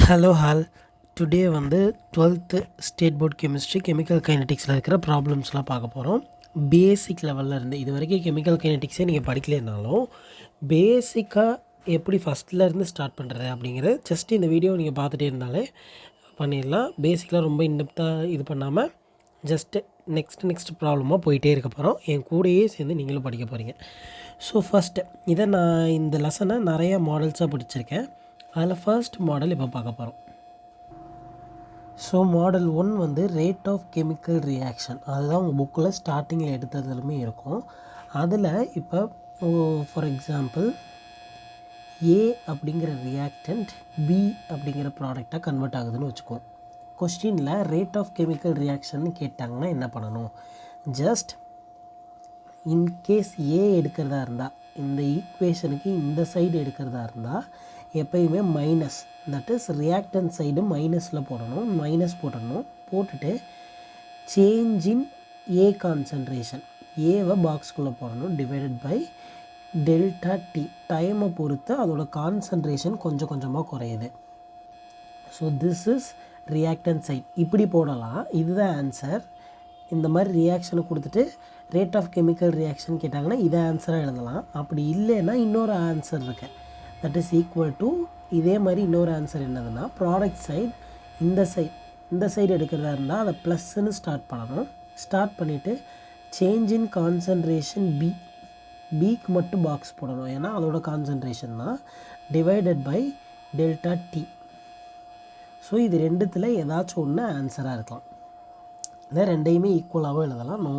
Hello hall today வந்து 12th state board chemistry chemical கைனடிக்ஸில் இருக்கிற ப்ராப்ளம்ஸ்லாம் பார்க்க போகிறோம். பேசிக் லெவலில் இருந்து இது வரைக்கும் கெமிக்கல் கைனடிக்ஸே நீங்கள் படிக்கலைனாலும் பேசிக்காக எப்படி ஃபஸ்ட்லேருந்து ஸ்டார்ட் பண்ணுறது அப்படிங்கிறது ஜஸ்ட் இந்த வீடியோ நீங்கள் பார்த்துட்டே இருந்தாலே பண்ணிடலாம். பேசிக்கெலாம் ரொம்ப இன்டெப்த்தாக இது பண்ணாமல் ஜஸ்ட்டு நெக்ஸ்ட் ப்ராப்ளமாக போயிட்டே இருக்க போகிறோம். என் கூடயே சேர்ந்து நீங்களும் படிக்க போகிறீங்க. ஸோ ஃபஸ்ட்டு இதை நான் இந்த லெசனை நிறைய மாடல்ஸாக படிச்சிருக்கேன். அதில் ஃபர்ஸ்ட் மாடல் இப்போ பார்க்க போகிறோம். ஸோ மாடல் 1 வந்து ரேட் ஆஃப் கெமிக்கல் ரியாக்ஷன், அதுதான் உங்கள் புக்கில் ஸ்டார்டிங்கில் எடுத்ததுலுமே இருக்கும். அதில் இப்போ ஃபார் எக்ஸாம்பிள் ஏ அப்படிங்கிற ரியாக்டன்ட் பி அப்படிங்கிற ப்ராடக்டாக கன்வெர்ட் ஆகுதுன்னு வச்சுக்கோம். கொஸ்டினில் ரேட் ஆஃப் கெமிக்கல் ரியாக்ஷன் கேட்டாங்கன்னா என்ன பண்ணணும்? ஜஸ்ட் இன்கேஸ் ஏ எடுக்கிறதா இருந்தால் இந்த ஈக்குவேஷனுக்கு இந்த சைடு எடுக்கிறதா இருந்தால் எப்பயுமே மைனஸ், தட் இஸ் ரியாக்டன் சைடு மைனஸில் போடணும். மைனஸ் போட்டுடணும். போட்டுட்டு சேஞ்ச் இன் ஏ கான்சன்ட்ரேஷன், ஏவை பாக்ஸ்குள்ளே போடணும். டிவைடட் பை டெல்டா டி, டைமை பொறுத்து அதோட கான்சன்ட்ரேஷன் கொஞ்சம் கொஞ்சமாக குறையுது. So this is reactant side. இப்படி போடலாம். இதுதான் ஆன்சர். இந்த மாதிரி ரியாக்ஷனை கொடுத்துட்டு ரேட் ஆஃப் கெமிக்கல் ரியாக்ஷன் கேட்டாங்கன்னா இதை ஆன்சராக எழுதலாம். அப்படி இல்லைன்னா இன்னொரு ஆன்சர் இருக்குது, தட் இஸ் ஈக்குவல் டு இதே மாதிரி இன்னொரு ஆன்சர் என்னதுன்னா ப்ராடக்ட் சைட் இந்த சைடு எடுக்கிறதா இருந்தால் அதை ப்ளஸ்ன்னு ஸ்டார்ட் பண்ணணும். ஸ்டார்ட் பண்ணிவிட்டு சேஞ்ச் இன் கான்சன்ட்ரேஷன் பிக்கு மட்டும் பாக்ஸ் போடணும், ஏன்னா அதோட கான்சன்ட்ரேஷன் தான். Divided by delta T. So இது ரெண்டுத்தில் ஏதாச்சும் ஒன்று ஆன்சராக இருக்கலாம். இல்லை ரெண்டையுமே ஈக்குவலாகவும் எழுதலாம், no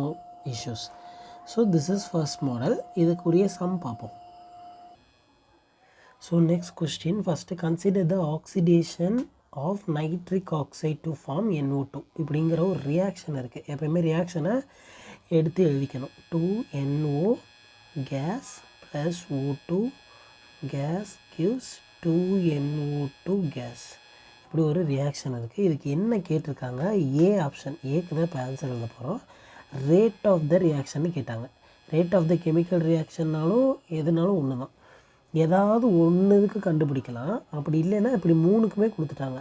issues. So this is first model. இதுக்குரிய சம் பார்ப்போம். So next question, first consider the oxidation of nitric oxide to form NO2 இப்படிங்கிற ஒரு ரியாக்ஷன் இருக்குது. எப்போயுமே ரியாக்ஷனை எடுத்து எழுதிக்கணும். 2NO gas plus O2 gas gives 2NO2 gas. இப்படி ஒரு ரியாக்ஷன் இருக்குது. இதுக்கு என்ன கேட்டிருக்காங்க? ஏ ஆப்ஷன், ஏக்கு தான் இப்போ ஆன்சர் எழுத போகிறோம். ரேட் ஆஃப் த ரியாக்ஷன்னு கேட்டாங்க. ரேட் ஆஃப் த கெமிக்கல் ரியாக்ஷன்னாலும் எதுனாலும் ஒன்று தான். ஏதாவது ஒன்றுக்கு கண்டுபிடிக்கலாம். அப்படி இல்லைன்னா இப்படி மூணுக்குமே கொடுத்துட்டாங்க.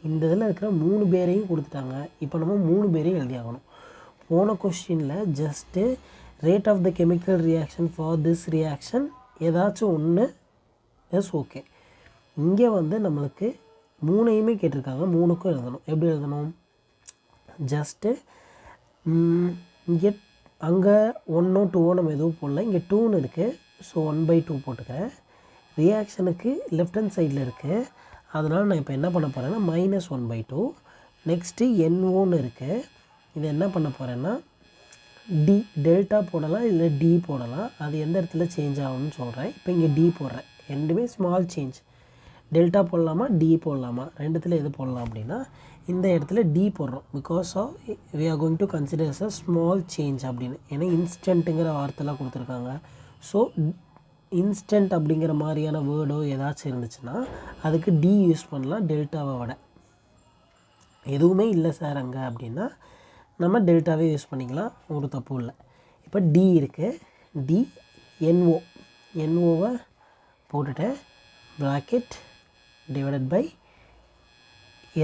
இந்த இதில் இருக்கிற 3 பேரையும் கொடுத்துட்டாங்க. இப்போ நம்ம 3 பேரையும் எழுதி ஆகணும். போன கொஸ்டினில் just rate of the chemical reaction for this reaction ஏதாச்சும் ஒன்று எஸ் ஓகே. இங்கே வந்து நம்மளுக்கு 3ஐயுமே கேட்டிருக்காங்க. 3க்கும் எழுதணும். எப்படி எழுதணும்? ஜஸ்ட்டு இங்கே அங்கே 1ஓ 2ஓ நம்ம எதுவும் போடல. இங்கே 2ன்னு இருக்குது. ஸோ 1/2 போட்டுக்கிறேன். ரியாக்ஷனுக்கு லெஃப்ட் ஹேண்ட் சைடில் இருக்குது. அதனால் நான் இப்போ என்ன பண்ண போகிறேன்னா -1/2. நெக்ஸ்ட்டு NOன்னு இருக்குது. இது என்ன பண்ண போகிறேன்னா டி, டெல்டா போடலாம் இல்லை டி போடலாம். அது எந்த இடத்துல சேஞ்ச் ஆகும்னு சொல்கிறேன். இப்போ இங்கே டி போடுறேன். ரெண்டுமே ஸ்மால் சேஞ்ச். டெல்டா போடலாமா டி போடலாமா? ரெண்டுத்தில் எது போடலாம் அப்படின்னா இந்த இடத்துல டி போடுறோம். Because of we are going to considers a small change அப்படின்னு. ஏன்னா இன்ஸ்டன்ட்டுங்கிற வார்த்தைலாம் கொடுத்துருக்காங்க. ஸோ இன்ஸ்டன்ட் அப்படிங்கிற மாதிரியான வேர்டோ ஏதாச்சும் இருந்துச்சுன்னா அதுக்கு டி யூஸ் பண்ணலாம் டெல்டாவை விட. எதுவுமே இல்லை சார் அங்கே அப்படின்னா நம்ம டெல்டாவே யூஸ் பண்ணிக்கலாம், ஒரு தப்பு இல்லை. இப்போ டி இருக்குது. டி NOவை போட்டுட்டு ப்ராக்கெட் டிவைடட் பை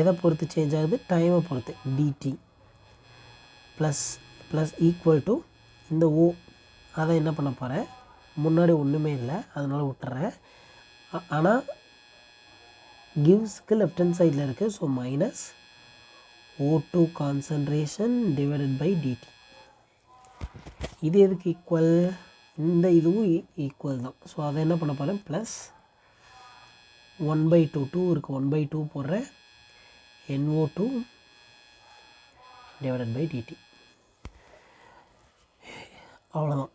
எதை பொறுத்து சேஞ்ச் ஆகுது? டைமை பொறுத்து dt ப்ளஸ் ஈக்குவல் டு இந்த O. அதை என்ன பண்ண போகிறேன்? முன்னாடி ஒன்றுமே இல்லை, அதனால் விட்டுறேன். ஆனால் கிவ்ஸ்க்கு லெஃப்ட் ஹேண்ட் சைடில் இருக்குது. So minus O2 concentration divided by dt. இது எதுக்கு ஈக்குவல்? இந்த இதுவும் ஈக்குவல் தான். ஸோ அதை என்ன பண்ண போகிறேன்? ப்ளஸ் 1/2 2 இருக்குது. 1/2 போடுறேன். NO2 divided by dt. அவ்வளோதான்.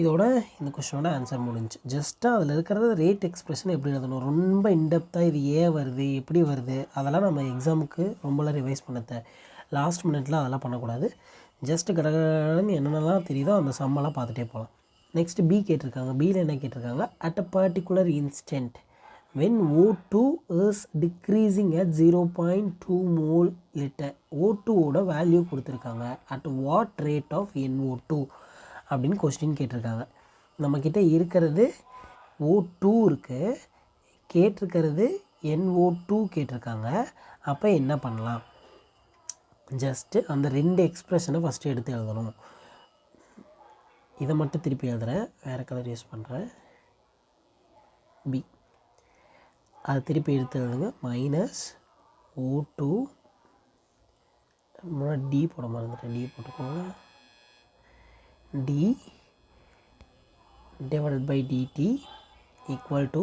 இதோட இந்த கொஸ்டினோட ஆன்சர் முடிஞ்சு. ஜஸ்ட்டாக அதில் இருக்கிறத ரேட் எக்ஸ்பிரஷன் எப்படி எழுதணும், ரொம்ப இன்டெப்த்தாக இது ஏன் வருது எப்படி வருது அதெல்லாம் நம்ம எக்ஸாமுக்கு ரொம்பலாம் ரிவைஸ் பண்ண லாஸ்ட் மினிட்ல அதெல்லாம் பண்ணக்கூடாது. ஜஸ்ட்டு கடகடன்னு என்னென்னலாம் தெரியுதோ அந்த சம்மெல்லாம் பார்த்துட்டே போகலாம். நெக்ஸ்ட் பி கேட்டிருக்காங்க. பியில் என்ன கேட்டிருக்காங்க? At a particular instant when O2 is decreasing at 0.2 mole liter, O2ஓட வேல்யூ கொடுத்துருக்காங்க. at what rate of NO2 அப்படின்னு கொஸ்டின் கேட்டிருக்காங்க. நம்மக்கிட்ட இருக்கிறது O2 இருக்குது. கேட்டிருக்கிறது NO2 கேட்டிருக்காங்க. அப்போ என்ன பண்ணலாம்? ஜஸ்ட்டு அந்த 2 எக்ஸ்ப்ரெஷனை ஃபஸ்ட்டு எடுத்து எழுதணும். இதை மட்டும் திருப்பி எழுதுகிறேன், வேறு கலர் யூஸ் பண்ணுறேன். பி அதை திருப்பி எடுத்து எழுதுங்க. -O2 முன்னாடி டி போட மறந்துட்டேன், டி போட்டுக்கோங்க. T divided by dt equal to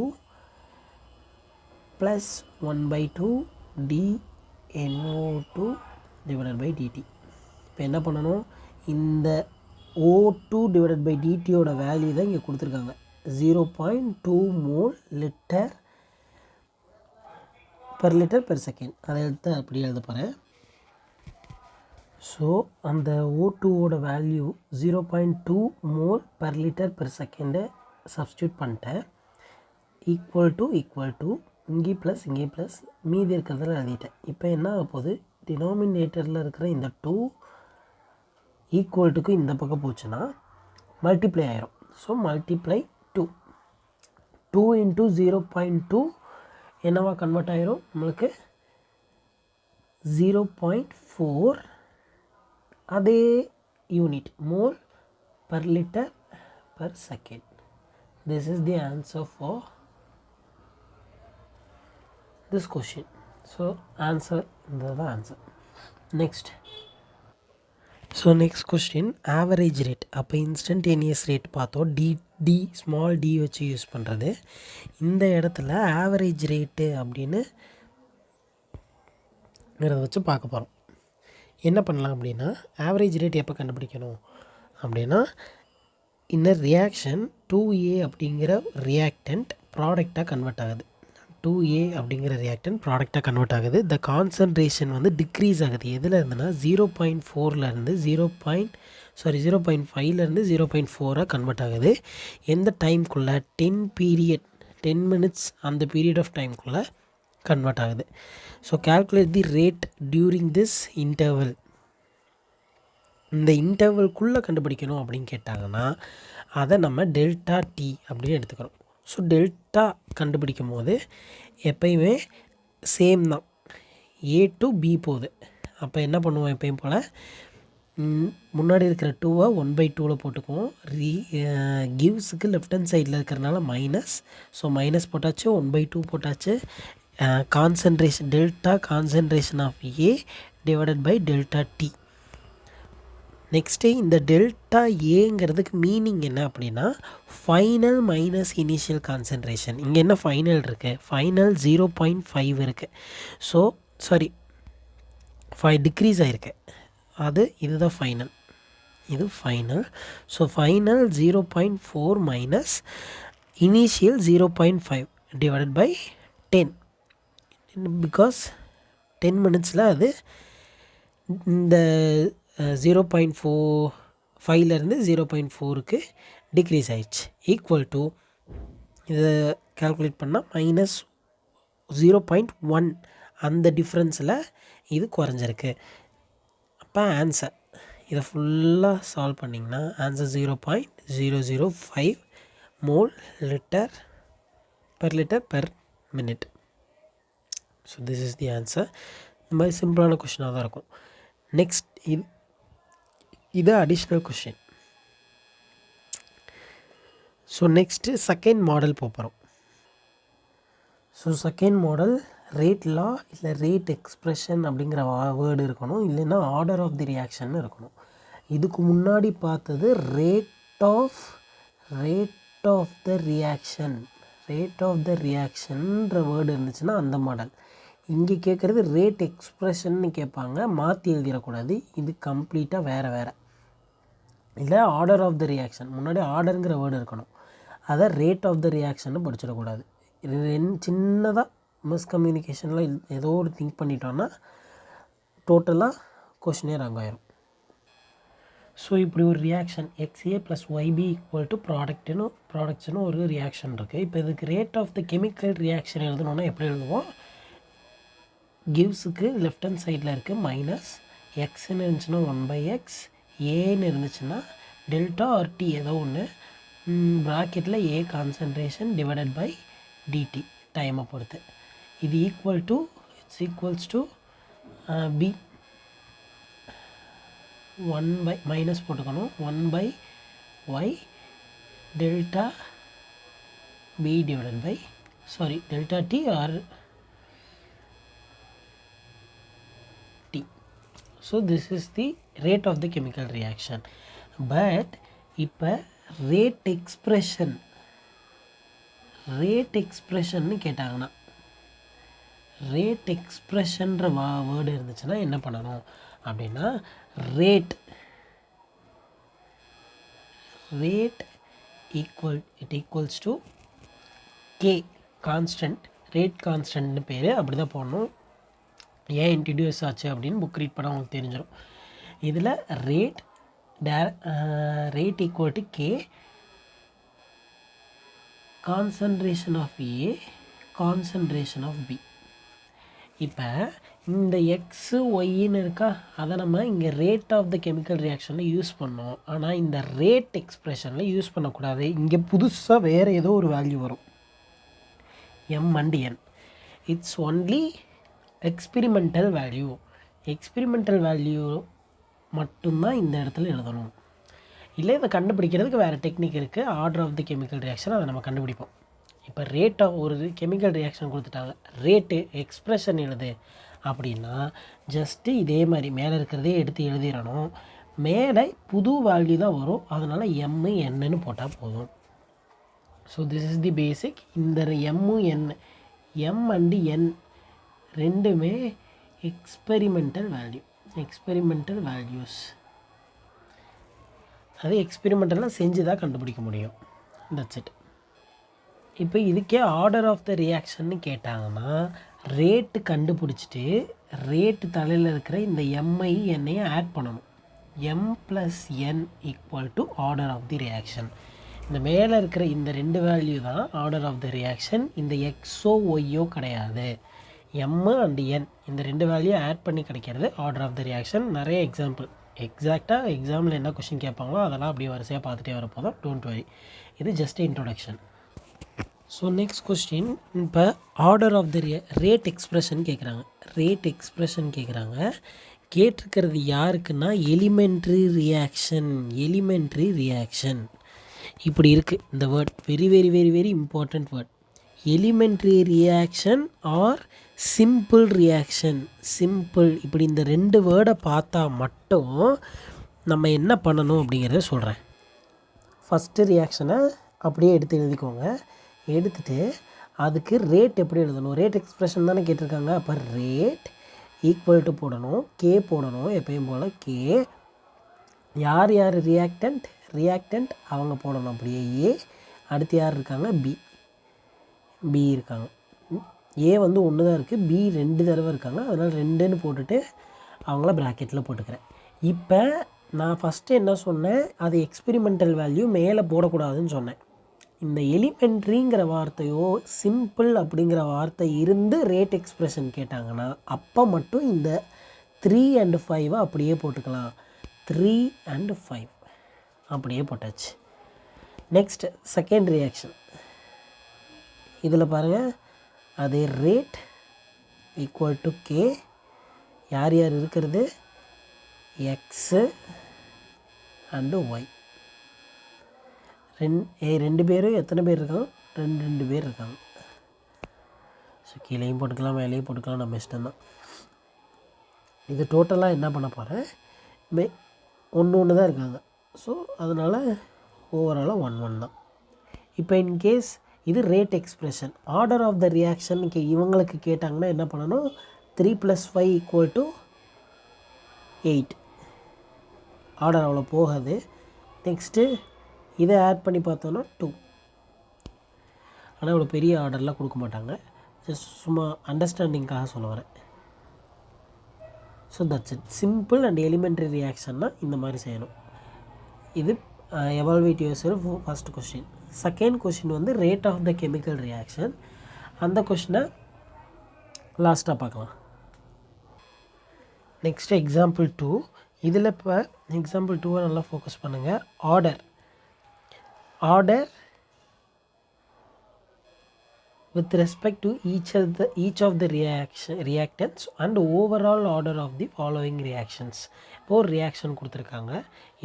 plus 1/2 dNO2 divided by dt. இப்போ என்ன பண்ணணும்? இந்த O2 divided by dt ஓட வேல்யூ தான் இங்கே கொடுத்துருக்காங்க. 0.2 mole liter per liter per second. அதை எடுத்து அப்படி எழுத போகிறேன். ஸோ அந்த O2ஓட value 0.2 mole per liter per second substitute பண்ணிட்டேன். ஈக்குவல் டு இங்கே ப்ளஸ் மீதி இருக்கிறதுல எழுதிட்டேன். இப்போ என்ன ஆக போகுது? டினாமினேட்டரில் இருக்கிற இந்த 2 ஈக்குவல்ட்டுக்கு இந்த பக்கம் போச்சுன்னா மல்டிப்ளை ஆயிரும். ஸோ மல்டிப்ளை 2 இன்ட்டு 0.2 என்னவா கன்வெர்ட் ஆயிரும்? நம்மளுக்கு 0.4 அதே unit mole per litre per second. This is the answer for this question. So answer the answer. Next question, average rate. அப்போ instantaneous rate பார்த்தோம். d small d வச்சு use பண்ணுறது. இந்த இடத்துல ஆவரேஜ் ரேட்டு அப்படின்னு வச்சு பார்க்க போகிறோம். என்ன பண்ணலாம் அப்படின்னா, ஆவரேஜ் ரேட் எப்போ கண்டுபிடிக்கணும் அப்படின்னா, இந்த ரியாக்ஷன் 2A அப்படிங்கிற ரியாக்டன்ட் ப்ராடக்டாக கன்வெர்ட் ஆகுது. 2A அப்படிங்கிற ரியாக்டன் ப்ராடக்டாக கன்வெர்ட் ஆகுது. த கான்சன்ட்ரேஷன் வந்து டிக்ரீஸ் ஆகுது. எதில் இருந்துன்னா 0.4லேருந்து 0.5லேருந்து 0.4 கன்வெர்ட் ஆகுது. எந்த டைம்குள்ளே? 10 மினிட்ஸ் அந்த பீரியட் ஆஃப் டைம்குள்ளே கன்வெர்ட் ஆகுது. So calculate the rate during this interval. இந்த இன்டர்வல்குள்ளே கண்டுபிடிக்கணும் அப்படின்னு கேட்டாங்கன்னா அதை நம்ம டெல்டா டி அப்படின்னு எடுத்துக்கிறோம். ஸோ டெல்டா கண்டுபிடிக்கும் போது எப்பயுமே சேம் தான், A to B போகுது. அப்போ என்ன பண்ணுவோம்? எப்பயும் போல் முன்னாடி இருக்கிற 2-ஐ 1/2 போட்டுக்குவோம். கிவ்ஸுக்கு லெஃப்ட் ஹேண்ட் சைடில் இருக்கிறனால மைனஸ். ஸோ மைனஸ் போட்டாச்சு, 1/2 போட்டாச்சு. Concentration delta concentration of A divided by delta T. Next இந்த டெல்டா ஏங்கிறதுக்கு மீனிங் என்ன அப்படின்னா, ஃபைனல் மைனஸ் இனிஷியல் கான்சன்ட்ரேஷன். இங்கே என்ன ஃபைனல் இருக்குது? ஃபைனல் 0.5 இருக்குது. ஸோ 5 டிக்ரீஸ் ஆகிருக்கு. இதுதான் ஃபைனல், இது final. So final 0.4 minus initial 0.5 divided by 10. Because 10 மினிட்ஸில் அது இந்த 0.45லேருந்து 0.4க்கு டிக்ரீஸ் ஆயிடுச்சு. ஈக்குவல் டு இதை கால்குலேட் பண்ணால் -0.1 அந்த டிஃப்ரென்ஸில் இது குறைஞ்சிருக்கு. அப்போ ஆன்சர் இதை ஃபுல்லாக சால்வ் பண்ணிங்கன்னா answer 0.005 mole litre per minute. So this is the answer. இந்த மாதிரி சிம்பிளான கொஷினாக தான் இருக்கும். நெக்ஸ்ட் இது additional question. So next second model போகிறோம். So second model rate law இல்லை ரேட் எக்ஸ்ப்ரெஷன் அப்படிங்கிற வேர்டு இருக்கணும், இல்லைன்னா ஆர்டர் ஆஃப் தி ரியாக்ஷன் இருக்கணும். இதுக்கு முன்னாடி பார்த்தது ரேட் ஆஃப் த ரியாக்ஷன்ற வேர்டு இருந்துச்சுன்னா அந்த மாடல். இங்கே கேட்குறது ரேட் எக்ஸ்ப்ரெஷன்னு கேட்பாங்க, மாற்றி எழுதிடக்கூடாது. இது கம்ப்ளீட்டாக வேறு. இல்லை ஆர்டர் ஆஃப் த ரியாக்ஷன், முன்னாடி ஆர்டருங்கிற வேர்டு இருக்கணும், அதை ரேட் ஆஃப் த ரியாக்ஷன்னு படிச்சிடக்கூடாது. இது சின்னதாக மிஸ்கம்யூனிகேஷனில் ஏதோ ஒரு திங்க் பண்ணிட்டோன்னா டோட்டலாக கொஷினே ராங் ஆயிரும். ஸோ இப்படி ஒரு ரியாக்ஷன் XA + YB = ப்ராடக்ட்ஸ்னு ஒரு ரியாக்ஷன் இருக்குது. இப்போ இதுக்கு rate of the chemical reaction எழுதணுன்னா எப்படி எழுதுவோம்? கிவ்ஸுக்கு லெஃப்ட் ஹேண்ட் சைடில் இருக்குது மைனஸ், எக்ஸ்ன்னு இருந்துச்சுன்னா 1/x, ஏன்னு இருந்துச்சுன்னா டெல்டா ஆர் டி ஏதோ ஒன்று, ப்ராக்கெட்டில் A concentration divided by DT டைமை பொறுத்து. இது it's equals to B 1 by minus போட்டுக்கணும் 1 by y delta b divided by delta t or t. So this is the rate of the chemical reaction. But இப்போ rate expression கேட்டாங்கன்னா rate எக்ஸ்ப்ரெஷன்ற word இருந்துச்சுன்னா என்ன பண்ணணும் அப்படின்னா rate equals to K constant, rate கான்ஸ்டன்ட்னு பேர், அப்படி தான் போடணும். ஏன் இன்ட்ரடியூஸ் ஆச்சு அப்படின்னு புக் ரீட் பண்ண உங்களுக்கு தெரிஞ்சிடும். இதில் rate equal to K concentration of A concentration of B. இப்போ இந்த எக்ஸு ஒய்ன்னு இருக்கா, அதை நம்ம இங்கே ரேட் ஆஃப் த கெமிக்கல் ரியாக்ஷனில் யூஸ் பண்ணோம். ஆனால் இந்த ரேட் எக்ஸ்ப்ரெஷனில் யூஸ் பண்ணக்கூடாது. இங்கே புதுசாக வேறு ஏதோ ஒரு வேல்யூ வரும், M and N. It's only experimental value மட்டும்தான் இந்த இடத்துல எழுதணும். இல்லை இதை கண்டுபிடிக்கிறதுக்கு வேறு டெக்னிக் இருக்குது, order of the chemical reaction, அதை நம்ம கண்டுபிடிப்போம். இப்போ ரேட் ஆஃப் ஒரு கெமிக்கல் ரியாக்ஷன் கொடுத்துட்டாங்க, ரேட்டு எக்ஸ்ப்ரெஷன் எழுது அப்படின்னா ஜஸ்ட்டு இதே மாதிரி மேலே இருக்கிறதே எடுத்து எழுதிடணும். மேலே புது வேல்யூ தான் வரும், அதனால் எம்மு என்னன்னு போட்டால் போதும். ஸோ திஸ் இஸ் தி பேசிக். இந்த எம்மு என், எம் அண்டு என் ரெண்டுமே எக்ஸ்பெரிமெண்டல் வேல்யூஸ். அது எக்ஸ்பெரிமெண்டலாக செஞ்சு தான் கண்டுபிடிக்க முடியும். That's it. இப்போ இதுக்கே ஆர்டர் ஆஃப் த ரியாக்ஷன்னு கேட்டாங்கன்னா ரேட்டு கண்டுபிடிச்சிட்டு ரேட்டு தலையில் இருக்கிற இந்த எம்ஐ எண்ணையும் ஆட் பண்ணணும். M plus N equal to order of the reaction. இந்த மேலே இருக்கிற இந்த ரெண்டு வேல்யூ தான் ஆர்டர் ஆஃப் த ரியாக்ஷன். இந்த எக்ஸோ ஒய்யோ கிடையாது. எம்மு அண்டு என் இந்த ரெண்டு வேல்யூ ஆட் பண்ணி கிடைக்கிறது ஆர்டர் ஆஃப் த ரியாக்ஷன். நிறைய எக்ஸாம்பிள் எக்ஸாக்டாக எக்ஸாமில் என்ன கொஷின் கேட்பாங்களோ அதெல்லாம் அப்படியே வரிசையாக பார்த்துட்டே வரப்போதும். டோன்ட் வரி, இது just introduction. So next question, இப்போ order of the rate expression கேட்குறாங்க. கேட்டிருக்கிறது யாருக்குன்னா எலிமெண்ட்ரி ரியாக்ஷன். இப்படி இருக்குது இந்த word, very very very very important word. Elementary reaction or simple reaction. இப்படி இந்த ரெண்டு வேர்டை பார்த்தா மட்டும் நம்ம என்ன பண்ணணும் அப்படிங்கிறத சொல்கிறேன். ஃபஸ்ட்டு ரியாக்ஷனை அப்படியே எடுத்து எழுதிக்கோங்க. எடுத்துகிட்டு அதுக்கு ரேட் எப்படி எழுதணும், ரேட் எக்ஸ்ப்ரெஷன் தானே கேட்டிருக்காங்க. அப்போ ரேட் ஈக்குவல் டு போடணும், கே போடணும் எப்பயும் போல். கே யார் ரியாக்டன்ட் அவங்க போடணும் அப்படியே. ஏ அடுத்து யார் இருக்காங்க, பி இருக்காங்க. ஏ வந்து ஒன்று தான் இருக்குது, பி 2 தடவை இருக்காங்க, அதனால் 2ன்னு போட்டுட்டு அவங்கள ப்ராக்கெட்டில் போட்டுக்கிறேன். இப்போ நான் ஃபஸ்ட்டு என்ன சொன்னேன், அது எக்ஸ்பெரிமெண்டல் வேல்யூ மேலே போடக்கூடாதுன்னு சொன்னேன். இந்த எலிமெண்ட்ரிங்கிற வார்த்தையோ சிம்பிள் அப்படிங்கிற வார்த்தை இருந்து ரேட் எக்ஸ்ப்ரெஷன் கேட்டாங்கன்னா அப்போ மட்டும் இந்த 3 and 5 அப்படியே போட்டுக்கலாம். 3 and 5 அப்படியே போட்டாச்சு. Next second reaction. இதில் பாருங்கள், அதே ரேட் ஈக்குவல் டு கே. யார் இருக்கிறது, எக்ஸு அண்டு ஒய். ரெண்டு பேரும் எத்தனை பேர் இருக்காங்க, 2 பேர் இருக்காங்க. ஸோ கீழேயும் போட்டுக்கலாம் மேலேயும் போட்டுக்கலாம், நம்ம இஷ்டம்தான். இது டோட்டலாக என்ன பண்ண போகிறேன், ஒன்று தான் இருக்காங்க. ஸோ அதனால் ஓவராலாக 1 தான். இப்போ இன்கேஸ் இது rate expression, order of the reaction இவங்களுக்கு கேட்டாங்கன்னா என்ன பண்ணணும், 3 + 5 = 8. ஆர்டர் அவ்வளோ போகாது. நெக்ஸ்ட்டு இதை ஆட் பண்ணி பார்த்தோன்னா 2. ஆனால் இவ்வளோ பெரிய ஆர்டர்லாம் கொடுக்க மாட்டாங்க, ஜஸ்ட் சும்மா அண்டர்ஸ்டாண்டிங்காக சொல்ல வரேன். So that's it. Simple and elementary ரியாக்ஷன்னா இந்த மாதிரி செய்யணும். இது evaluate yourself first question. Second question வந்து rate of the chemical reaction. அந்த கொஸ்டினை லாஸ்ட்டாக பார்க்கலாம். Next example 2. இதில் இப்போ எக்ஸாம்பிள் 2 நல்லா ஃபோக்கஸ் பண்ணுங்கள். Order with respect to each of the reactants and overall order of the following reactions. இப்போ ஒரு ரியாக்ஷன் கொடுத்துருக்காங்க,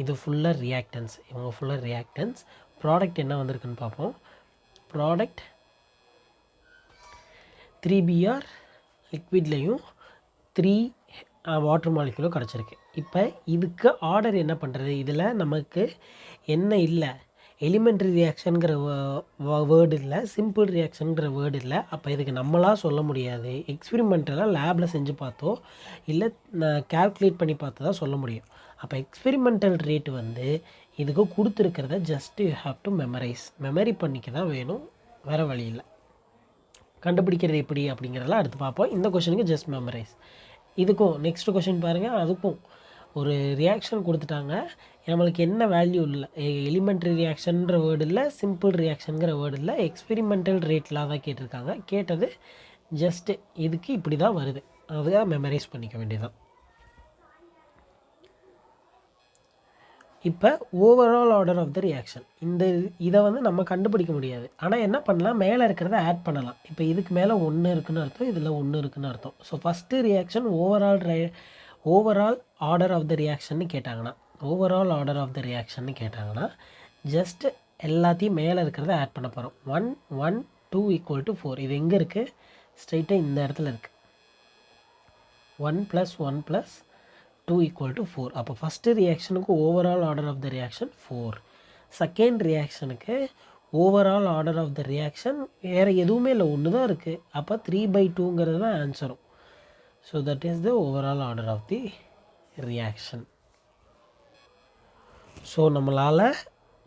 இது ஃபுல்லாக ரியாக்டன்ஸ், இவங்க ஃபுல்லாக ரியாக்டன்ஸ். ப்ராடக்ட் என்ன வந்திருக்குன்னு பார்ப்போம். ப்ராடக்ட் 3Br லிக்விட்லேயும் 3 வாட்டர் மாலிக்யூலும் கிடச்சிருக்கு. இப்போ இதுக்கு ஆர்டர் என்ன பண்ணுறது? இதில் நமக்கு என்ன இல்லை, எலிமெண்ட்ரி ரியாக்ஷனுங்கிற வேர்டு இல்லை, சிம்பிள் ரியாக்ஷனுங்கிற வேர்டு இல்லை. அப்போ இதுக்கு நம்மளாக சொல்ல முடியாது. எக்ஸ்பெரிமெண்டலாக லேபில் செஞ்சு பார்த்தோ இல்லை கால்குலேட் பண்ணி பார்த்து தான் சொல்ல முடியும். அப்போ எக்ஸ்பெரிமெண்டல் ரேட்டு வந்து இதுக்கு கொடுத்துருக்கிறத just you have to memory பண்ணிக்க தான் வேணும், வேறு வழி இல்லை. கண்டுபிடிக்கிறது எப்படி அப்படிங்கிறதெல்லாம் அடுத்து பார்ப்போம். இந்த கொஷனுக்கு ஜஸ்ட் மெமரைஸ். இதுக்கும் நெக்ஸ்ட் கொஷின் பாருங்கள், அதுக்கும் ஒரு ரியாக்ஷன் கொடுத்துட்டாங்க, நம்மளுக்கு என்ன வேல்யூ இல்லை, எலிமெண்ட்ரி ரியாக்ஷன்ற வேர்டு இல்லை, சிம்பிள் ரியாக்ஷனுங்கிற வேர்டு இல்லை, எக்ஸ்பெரிமெண்டல் ரேட்டில் தான் கேட்டிருக்காங்க. கேட்டது ஜஸ்ட்டு இதுக்கு இப்படி தான் வருது, அதுக்காக மெமரைஸ் பண்ணிக்க வேண்டியதான். இப்போ overall order of the reaction, இதை வந்து நம்ம கண்டுபிடிக்க முடியாது. ஆனால் என்ன பண்ணலாம், மேலே இருக்கிறத ஆட் பண்ணலாம். இப்போ இதுக்கு மேலே 1 இருக்குதுன்னு அர்த்தம், இதில் 1 இருக்குதுன்னு அர்த்தம். So first reaction overall order of the ரியாக்ஷன்னு கேட்டாங்கன்னா ஜஸ்ட் எல்லாத்தையும் மேலே இருக்கிறத ஆட் பண்ண போகிறோம். 1 1 2 = 4. இது எங்கே இருக்குது, ஸ்ட்ரைட்டாக இந்த இடத்துல இருக்குது. 1 + 1 + 2 = 4. அப்போ ஃபஸ்ட்டு ரியாக்ஷனுக்கு overall order of the reaction 4. Second ரியாக்ஷனுக்கு overall order of the reaction வேறு எதுவுமே இல்லை, 1 தான் இருக்குது. அப்போ 3/2ங்கிறது தான் ஆன்சரும். So that is the overall order of the reaction. So நம்மளால்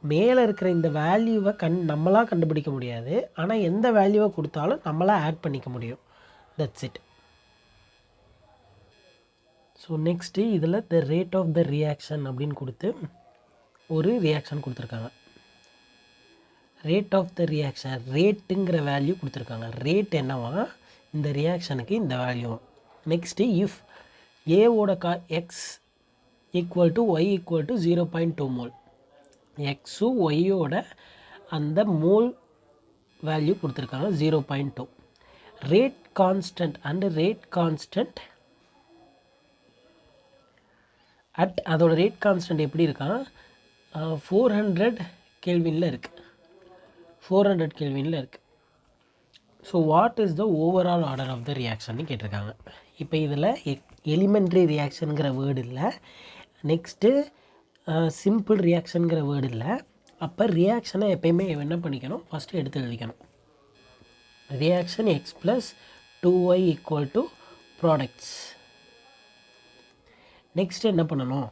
மேலே இருக்கிற இந்த வேல்யூவை நம்மளாக கண்டுபிடிக்க முடியாது, ஆனால் எந்த வேல்யூவை கொடுத்தாலும் நம்மளாக ஆட் பண்ணிக்க முடியும். That's it. ஸோ நெக்ஸ்ட்டு இதில் the rate of the reaction அப்படின்னு கொடுத்து ஒரு ரியாக்ஷன் கொடுத்துருக்காங்க. ரேட் ஆஃப் த ரியாக்ஷன், ரேட்டுங்கிற வேல்யூ கொடுத்துருக்காங்க. ரேட் என்னவா, இந்த ரியாக்ஷனுக்கு இந்த வேல்யூ. நெக்ஸ்ட்டு இஃப் ஏவோட X equal to Y equal to 0.2 mole, எக்ஸும் ஒய்யோட அந்த மோல் வேல்யூ கொடுத்துருக்காங்க 0.2. Rate constant and rate constant at, அதோட ரேட் கான்ஸ்டன்ட் எப்படி இருக்கான், 400 கெல்வினில் இருக்குது. 400 கெல்வினில் இருக்குது. So what is the overall order of the reaction கேட்டிருக்காங்க. இப்போ இதில் எலிமெண்ட்ரி ரியாக்ஷனுங்கிற வேர்டு இல்லை, நெக்ஸ்ட்டு சிம்பிள் ரியாக்ஷனுங்கிற வேர்டு இல்லை. அப்போ ரியாக்ஷனை எப்பயுமே என்ன பண்ணிக்கணும், ஃபஸ்ட்டு எடுத்து எழுதிக்கணும். Reaction x + 2y = products. Next என்ன பண்ணணும்,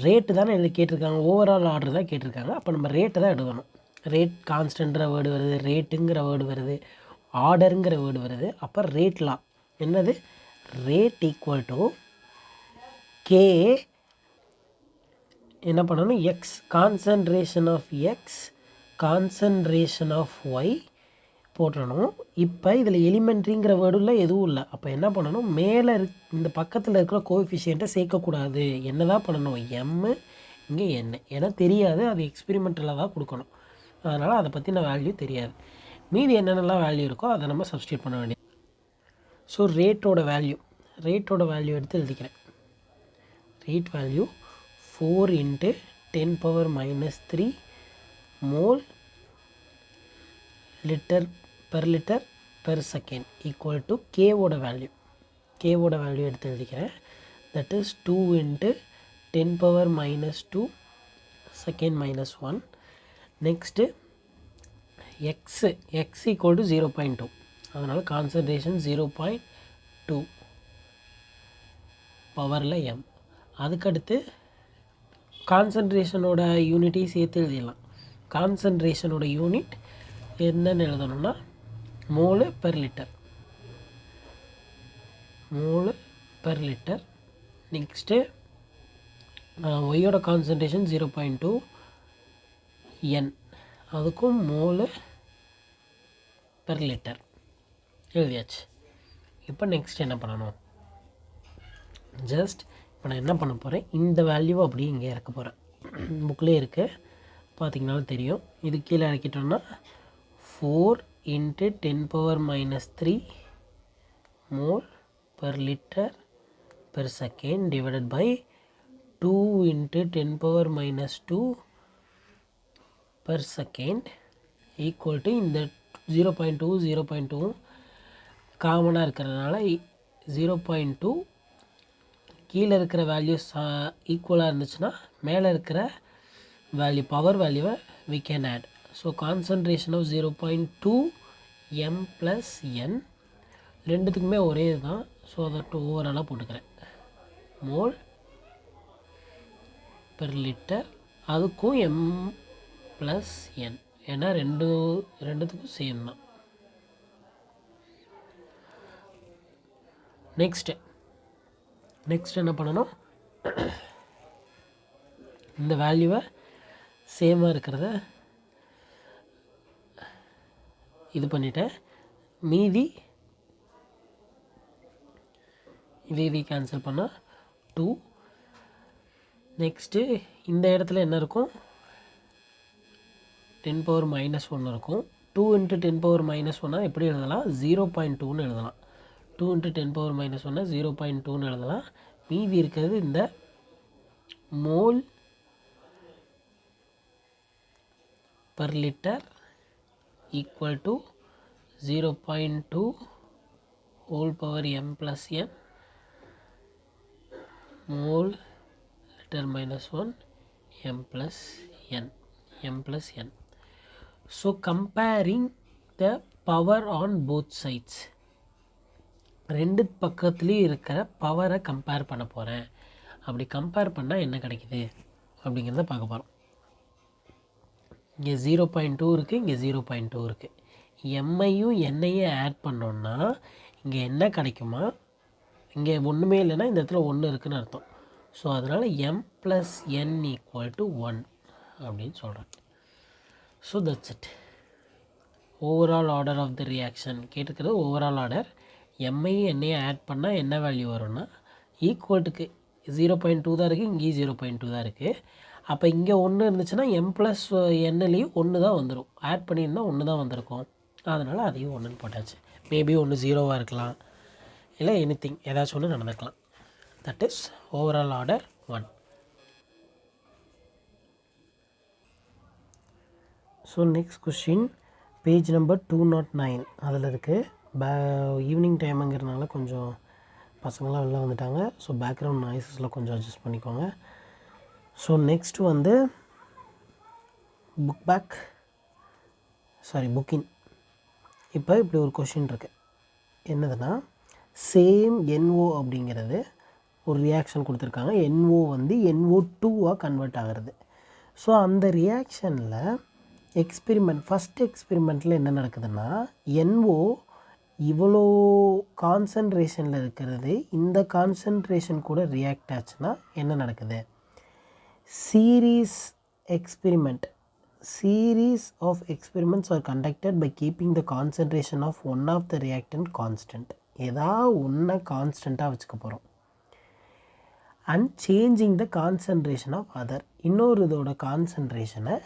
ரேட்டு தானே எழுதி கேட்டிருக்காங்க, ஓவரால் ஆர்டர் தான் கேட்டிருக்காங்க. அப்போ நம்ம ரேட்டை தான் எழுதணும். ரேட் கான்ஸ்டன்ட்ற வேர்டு வருது, ரேட்டுங்கிற வேர்டு வருது, ஆர்டருங்கிற வேர்டு வருது. அப்போ ரேட்லாம் என்னது, ரேட் = K என்ன பண்ணணும், X concentration of X concentration of Y போட்டுறணும். இப்போ இதில் எலிமெண்ட்ரிங்கிற வேர்டில் எதுவும் இல்லை. அப்போ என்ன பண்ணணும், மேலே இந்த பக்கத்தில் இருக்கிற கோஎஃபிஷியண்ட்டை சேர்க்கக்கூடாது. என்ன தான் பண்ணணும், எம்மு இங்கே என்ன ஏன்னா தெரியாது, அது எக்ஸ்பெரிமெண்டலாக தான் கொடுக்கணும். அதனால் அதை பற்றி நான் வேல்யூ தெரியாது. மீதி என்னென்னலாம் வேல்யூ இருக்கோ அதை நம்ம சப்ஸ்டியூட் பண்ண வேண்டியது. ஸோ ரேட்டோட வேல்யூ எடுத்து எழுதிக்கிறேன். Rate value 4 × 10⁻³ mole litre per second equal to கேவோட வேல்யூ எடுத்து எழுதிக்கிறேன். That is 2 × 10⁻² second -1. Next X = 0.2, அதனால் கான்சன்ட்ரேஷன் 0.2 பவரில் m. அதுக்கடுத்து கான்சன்ட்ரேஷனோட யூனிட்டையும் சேர்த்து எழுதிடலாம். கான்சன்ட்ரேஷனோட யூனிட் என்னென்னு எழுதணும்னா மோலு பெர் லிட்டர். நெக்ஸ்ட்டு ஒய்யோட கான்சன்ட்ரேஷன் 0.2 n, அதுக்கும் மோலு பெர் லிட்டர் எழுதியாச்சு. இப்போ நெக்ஸ்ட் என்ன பண்ணணும், ஜஸ்ட் இப்போ நான் என்ன பண்ண போகிறேன், இந்த வேல்யூவை அப்படியே இங்கே இறக்க போகிறேன். புக்லேயே இருக்குது, பார்த்திங்கனாலும் தெரியும். இது கீழே இறக்கிட்டோன்னா 4 into 10 power minus 3 mole per liter per second divided by 2 into 10 power minus 2 per second equal to இந்த 0.2 0.2 காமனாக இருக்கிறதுனால 0.2 கீழே இருக்கிற வேல்யூஸ் ஈக்குவலாக இருந்துச்சுன்னா மேலே இருக்கிற வேல்யூ பவர் வேல்யூவை we can add. So concentration of 0.2 m plus n ரெண்டுத்துக்குமே ஒரே தான். ஸோ அதை ஓவராலாக போட்டுக்கிறேன் மோல் பெர் லிட்டர், அதுக்கும் m plus n, ஏன்னா ரெண்டுத்துக்கும் சேம் தான். நெக்ஸ்ட் என்ன பண்ணணும், இந்த வேல்யூவை சேமாக இருக்கிறத இது பண்ணிட்டேன். மீதி இது கேன்சல் பண்ணால் 2. நெக்ஸ்ட்டு இந்த இடத்துல என்ன இருக்கும், 10 power minus 1 இருக்கும். 2 into 10 power minus 1 எப்படி எழுதலாம், 0.2ன்னு எழுதலாம். 2 into 10 power minus 1 0.2ன்னு எழுதலாம். மீதி இருக்கிறது இந்த mole per litre equal to 0.2 whole power m plus n mole liter minus 1 m plus n. So comparing the power on both sides, ரெண்டு பக்கத்துலேயும் இருக்கிற பவரை கம்பேர் பண்ண போகிறேன். அப்படி கம்பேர் பண்ணால் என்ன கிடைக்குது அப்படிங்கிறத பார்க்க போகிறோம். இங்கே 0.2 இருக்குது, இங்கே 0.2 இருக்குது. எம்ஐயும் எண்ணையும் ஆட் பண்ணோன்னா இங்கே என்ன கிடைக்குமா, இங்கே ஒன்றுமே இல்லைன்னா இந்த இடத்துல 1 இருக்குதுன்னு அர்த்தம். ஸோ அதனால் m plus n equal to 1 அப்படின்னு சொல்கிறேன். So that's it. Overall order of the reaction கேட்டுக்கிறது. ஓவரால் ஆர்டர் எம்ஐயும் எண்ணையும் ஆட் பண்ணால் என்ன வேல்யூ வரும்னா ஈக்குவல்ட்டுக்கு 0.2 தான் இருக்குது, இங்கேயும் 0.2 தான் இருக்குது. அப்போ இங்கே 1 இருந்துச்சுன்னா m plus nலேயும் 1 தான் வந்துடும். ஆட் பண்ணியிருந்தால் 1 தான் வந்திருக்கும். அதனால் அதையும் 1ன்னு போட்டாச்சு. மேபி 1 0வாக இருக்கலாம், இல்லை எனிதிங் ஏதாச்சும் ஒன்று நடந்துக்கலாம். That is overall order 1. So next question page number 209 அதில் இருக்குது. ஈவினிங் டைமுங்கிறதுனால கொஞ்சம் பசங்களாம் வெளில வந்துட்டாங்க. ஸோ பேக்ரவுண்ட் நாய்ஸஸில் கொஞ்சம் அட்ஜஸ்ட் பண்ணிக்கோங்க. ஸோ நெக்ஸ்ட்டு வந்து புக்கின். இப்போ இப்படி ஒரு கொஷின் இருக்குது. என்னதுன்னா, சேம் NO அப்படிங்கிறது ஒரு ரியாக்ஷன் கொடுத்துருக்காங்க. NO வந்து NO2வாக கன்வெர்ட் ஆகிறது. ஸோ அந்த ரியாக்ஷனில் ஃபஸ்ட் எக்ஸ்பெரிமெண்ட்டில் என்ன நடக்குதுன்னா, NO இவ்வளோ கான்சன்ட்ரேஷனில் இருக்கிறது இந்த கான்சன்ட்ரேஷன் கூட ரியாக்ட் ஆச்சுன்னா என்ன நடக்குது, series of experiments are conducted by keeping the concentration of one of the reactant constant. ஏதாவது ஒன்றை கான்ஸ்டண்ட்டாக வச்சுக்க போகிறோம். And changing the concentration of other, இன்னொரு இதோட கான்சன்ட்ரேஷனை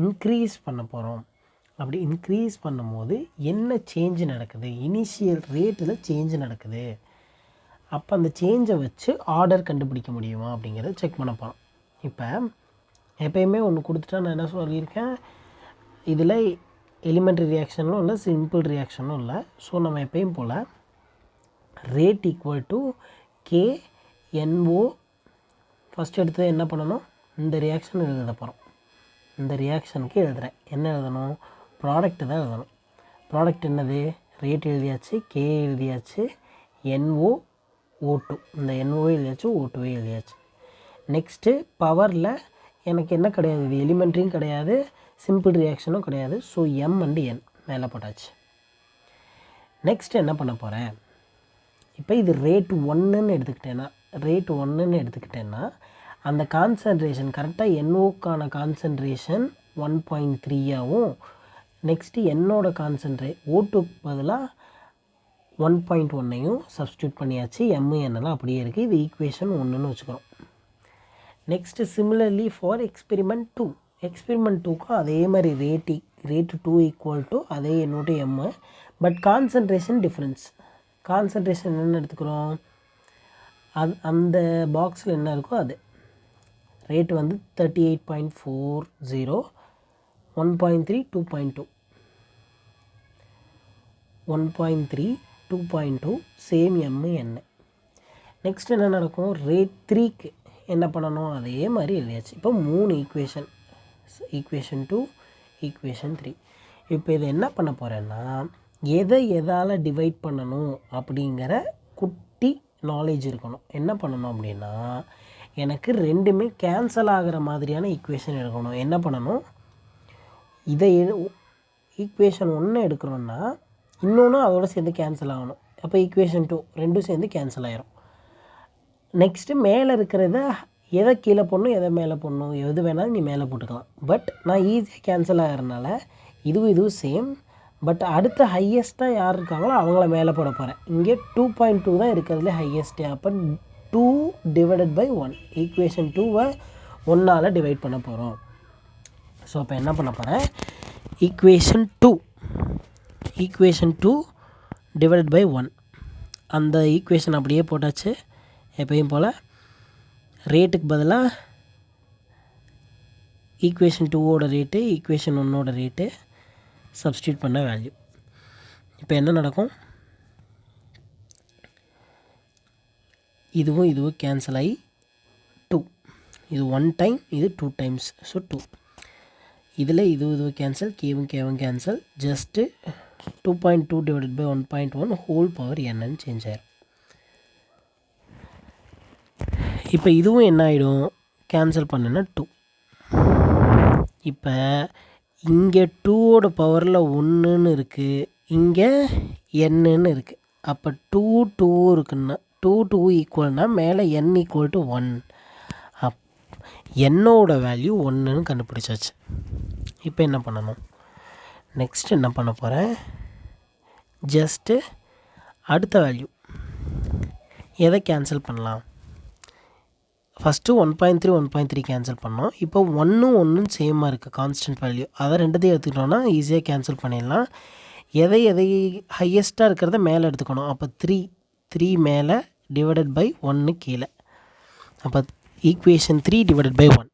இன்க்ரீஸ் பண்ண போகிறோம். அப்படி இன்க்ரீஸ் பண்ணும்போது என்ன சேஞ்சு நடக்குது, இனிஷியல் ரேட்டில் சேஞ்சு நடக்குது. அப்போ அந்த சேஞ்சை வச்சு ஆர்டர் கண்டுபிடிக்க முடியுமா அப்படிங்கிறத செக் பண்ண போகிறோம். இப்போ எப்பயுமே ஒன்று கொடுத்துட்டா நான் என்ன சொல்லியிருக்கேன், இதில் எலிமெண்ட்ரி ரியாக்ஷனும் இல்லை, சிம்பிள் ரியாக்ஷனும் இல்லை. ஸோ நம்ம எப்பயும் போல் rate equal to KNO first எடுத்து என்ன பண்ணணும், இந்த ரியாக்ஷன் எழுத போகிறோம். இந்த ரியாக்ஷனுக்கு எழுதுகிறேன். என்ன எழுதணும், ப்ராடக்ட் தான் எழுதணும். ப்ராடக்ட் என்னது, ரேட் எழுதியாச்சு, K எழுதியாச்சு, NO2 இந்த NO எழுதியாச்சு, O2 எழுதியாச்சு. நெக்ஸ்ட்டு பவரில் எனக்கு என்ன கிடையாது, இது எலிமெண்ட்ரியும் கிடையாது, சிம்பிள் ரியாக்ஷனும் கிடையாது. ஸோ M அண்டு N மேலே போட்டாச்சு. நெக்ஸ்ட் என்ன பண்ண போகிறேன், இப்போ இது ரேட் 1ன்னு எடுத்துக்கிட்டேன்னா அந்த கான்சன்ட்ரேஷன் கரெக்டாக NOக்கான கான்சன்ட்ரேஷன் 1.3ஆகவும் நெக்ஸ்ட்டு என்னோட O2க்கு பதிலாக 1.1ஐயும் சப்ஸ்டியூட் பண்ணியாச்சு. என்னெல்லாம் அப்படியே இருக்குது. இது ஈக்குவேஷன் 1ன்னு வச்சுக்கிறோம். நெக்ஸ்ட்டு சிமிலர்லி ஃபார் எக்ஸ்பெரிமெண்ட் 2க்கும் அதே மாதிரி rate 2 equal to அதே என்னோட m, but concentration difference. Concentration என்ன எடுத்துக்கிறோம், அந்த பாக்ஸில் என்ன இருக்கோ அது. ரேட் வந்து 38.40, 1.3 2.2, 1.3 2.2 சேம் m n. நெக்ஸ்ட் என்ன நடக்கும், ரேட் 3க்கு என்ன பண்ணணும், அதே மாதிரி எழுதியாச்சு. இப்போ 3 ஈக்குவேஷன், ஈக்குவேஷன் 2, ஈக்குவேஷன் 3. இப்போ இதை என்ன பண்ண போகிறேன்னா, எதை எதால் டிவைட் பண்ணணும் அப்படிங்கிற குட்டி நாலேஜ் இருக்கணும். என்ன பண்ணணும் அப்படின்னா, எனக்கு ரெண்டுமே கேன்சல் ஆகிற மாதிரியான ஈக்குவேஷன் எடுக்கணும். என்ன பண்ணணும், இதை ஈக்குவேஷன் 1 எடுக்கிறோன்னா இன்னொன்று அதோடு சேர்ந்து கேன்சல் ஆகணும். அப்போ ஈக்குவேஷன் 2 ரெண்டும் சேர்ந்து கேன்சல் ஆகிரும். நெக்ஸ்ட்டு மேலே இருக்கிறத எதை கீழே போடணும், எதை மேலே போடணும், எது வேணாலும் நீ மேலே போட்டுக்கலாம். பட் நான் ஈஸியாக கேன்சல் ஆகிறதுனால இதுவும் சேம். பட் அடுத்த ஹையஸ்ட்டாக யார் இருக்காங்களோ அவங்கள மேலே போட போகிறேன். இங்கே 2.2 தான் இருக்கிறதுலே ஹையஸ்ட்டு. அப்போ 2 டிவைடட் பை 1, ஈக்குவேஷன் 2வை 1ஆல் டிவைட் பண்ண போகிறோம். ஸோ அப்போ என்ன பண்ண போகிறேன், ஈக்குவேஷன் 2 டிவைடட் பை 1, அந்த ஈக்குவேஷன் அப்படியே போட்டாச்சு. எப்பயும் போல் ரேட்டுக்கு பதிலாக ஈக்குவேஷன் 2ஓட ரேட்டு, ஈக்குவேஷன் 1ஓட ரேட்டு சப்ஸ்டியூட் பண்ண வேல்யூ. இப்போ என்ன நடக்கும், இதுவும் கேன்சல் ஆகி 2, இது 1 டைம், இது 2 டைம்ஸ், ஸோ 2. இதில் இதுவும் கேன்சல், கேவும் cancel. Just 2.2 divided by 1.1 whole power என்னன்னு சேஞ்ச் ஆயிரும். இப்போ இதுவும் என்ன ஆகிடும், கேன்சல் பண்ணுன்னா 2. இப்போ இங்கே 2ஓட பவரில் 1ன்னு இருக்குது, இங்கே என்னன்னு இருக்குது. அப்போ 2 இருக்குன்னா 2 ஈக்குவல்னா மேலே n ஈக்குவல் டு 1. என்னோட வேல்யூ 1ன்னு கண்டுபிடிச்சாச்சு. இப்போ என்ன பண்ணணும், நெக்ஸ்ட் என்ன பண்ண போகிறேன், ஜஸ்ட்டு அடுத்த வேல்யூ எதை கேன்சல் பண்ணலாம். ஃபஸ்ட்டு 1.3 1.3 கேன்சல் பண்ணோம். இப்போ 1 சேமாக இருக்குது, கான்ஸ்டன்ட் வேல்யூ. அதை ரெண்டுத்தையும் எடுத்துக்கிட்டோன்னா ஈஸியாக கேன்சல் பண்ணிடலாம். எதை ஹையஸ்ட்டாக இருக்கிறத மேலே எடுத்துக்கணும். அப்போ 3 மேலே டிவைடட் பை 1 கீழே. அப்போ equation 3 divided by 1,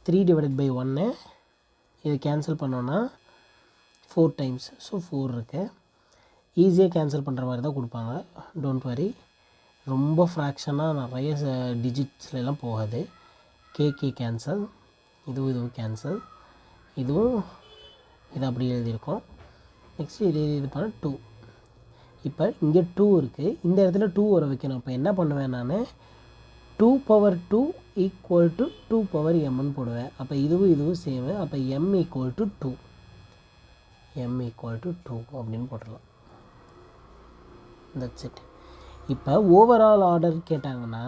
3 divided by 1 இது கேன்சல் பண்ணோன்னா 4 டைம்ஸ், ஸோ 4 இருக்குது. ஈஸியாக கேன்சல் பண்ணுற மாதிரி தான் கொடுப்பாங்க, டோன்ட் வரி. ரொம்ப ஃப்ராக்ஷனாக நிறைய டிஜிட்ஸ்லாம் போகாது. கேகே கேன்சல், இதுவும் கேன்சல், இதுவும் இது அப்படி எழுதியிருக்கோம். நெக்ஸ்ட்டு இது பண்ண 2. இப்போ இங்கே 2 இருக்குது, இந்த இடத்துல 2 வர வைக்கணும். இப்போ என்ன பண்ணுவேன் நான், 2 பவர் 2 ஈக்குவல் டு 2 பவர் mன்னு போடுவேன். அப்போ இதுவும் சேமு. அப்போ m equal to 2, m equal to 2 அப்படின்னு போட்டுடலாம். That's it. இப்போ ஓவரால் ஆர்டர் கேட்டாங்கன்னா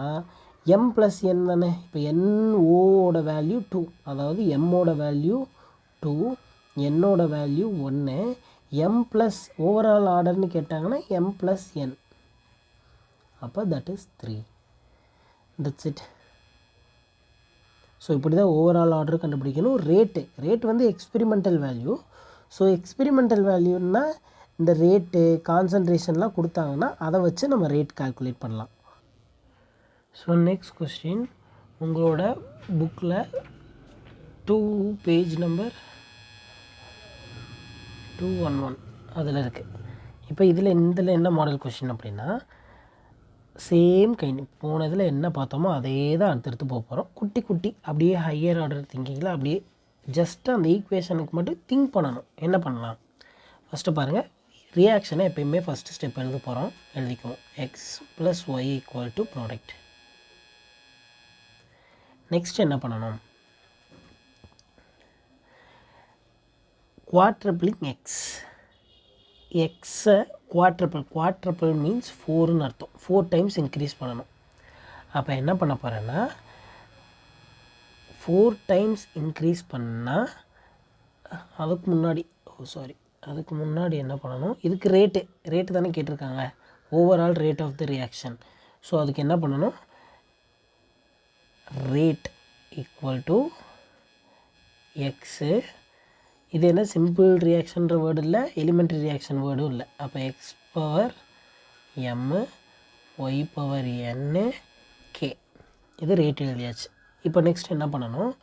m ப்ளஸ் n தானே. இப்போ NOட வேல்யூ 2, அதாவது எம்மோட வேல்யூ 2, என்னோட வேல்யூ 1. m ப்ளஸ் ஓவரால் ஆர்டர்னு கேட்டாங்கன்னா m ப்ளஸ் n, அப்போ that is 3. That's it. So இப்படி தான் ஓவரால் ஆர்டர் கண்டுபிடிக்கணும். ரேட் வந்து எக்ஸ்பெரிமெண்டல் வேல்யூ. ஸோ எக்ஸ்பெரிமெண்டல் வேல்யூன்னா இந்த ரேட்டு கான்சன்ட்ரேஷன்லாம் கொடுத்தாங்கன்னா அதை வச்சு நம்ம ரேட் கால்குலேட் பண்ணலாம். ஸோ நெக்ஸ்ட் கொஸ்டின், உங்களோட புக்கில் 2 பேஜ் நம்பர் 211 அதில் இருக்குது. இப்போ இதில் என்ன மாடல் கொஸ்டின் அப்படின்னா, சேம் கைண்ட் போனதில் என்ன பார்த்தோமோ அதே தான் அடுத்தடுத்து போக போகிறோம். குட்டி அப்படியே ஹையர் ஆர்டர் திங்கிங்கில் அப்படியே ஜஸ்ட்டு அந்த ஈக்குவேஷனுக்கு மட்டும் திங்க் பண்ணணும். என்ன பண்ணலாம், ஃபஸ்ட்டு பாருங்கள், ரியாக்ஷனை எப்பயுமே ஃபஸ்ட்டு ஸ்டெப் எழுத போகிறோம். எழுதிக்குவோம், X plus Y equal to product. Next என்ன பண்ணணும், குவாட்ரபிளிங் எக்ஸை குவாட்ரபிள் மீன்ஸ் 4ன்னு அர்த்தம். 4 டைம்ஸ் இன்க்ரீஸ் பண்ணணும். அப்போ என்ன பண்ண போகிறேன்னா, 4 டைம்ஸ் இன்க்ரீஸ் பண்ணால் அதுக்கு முன்னாடி என்ன பண்ணணும், இதுக்கு ரேட்டு தானே கேட்டிருக்காங்க, overall rate of the reaction. So அதுக்கு என்ன பண்ணணும், ரேட் ஈக்குவல் டு எக்ஸு, இது என்ன சிம்பிள் ரியாக்ஷன்ற வேர்டு இல்லை, எலிமெண்ட்ரி ரியாக்ஷன் வேர்டும் இல்லை. அப்போ X power M Y power N K, இது ரேட் எழுதியாச்சு. இப்போ நெக்ஸ்ட் என்ன பண்ணணும்,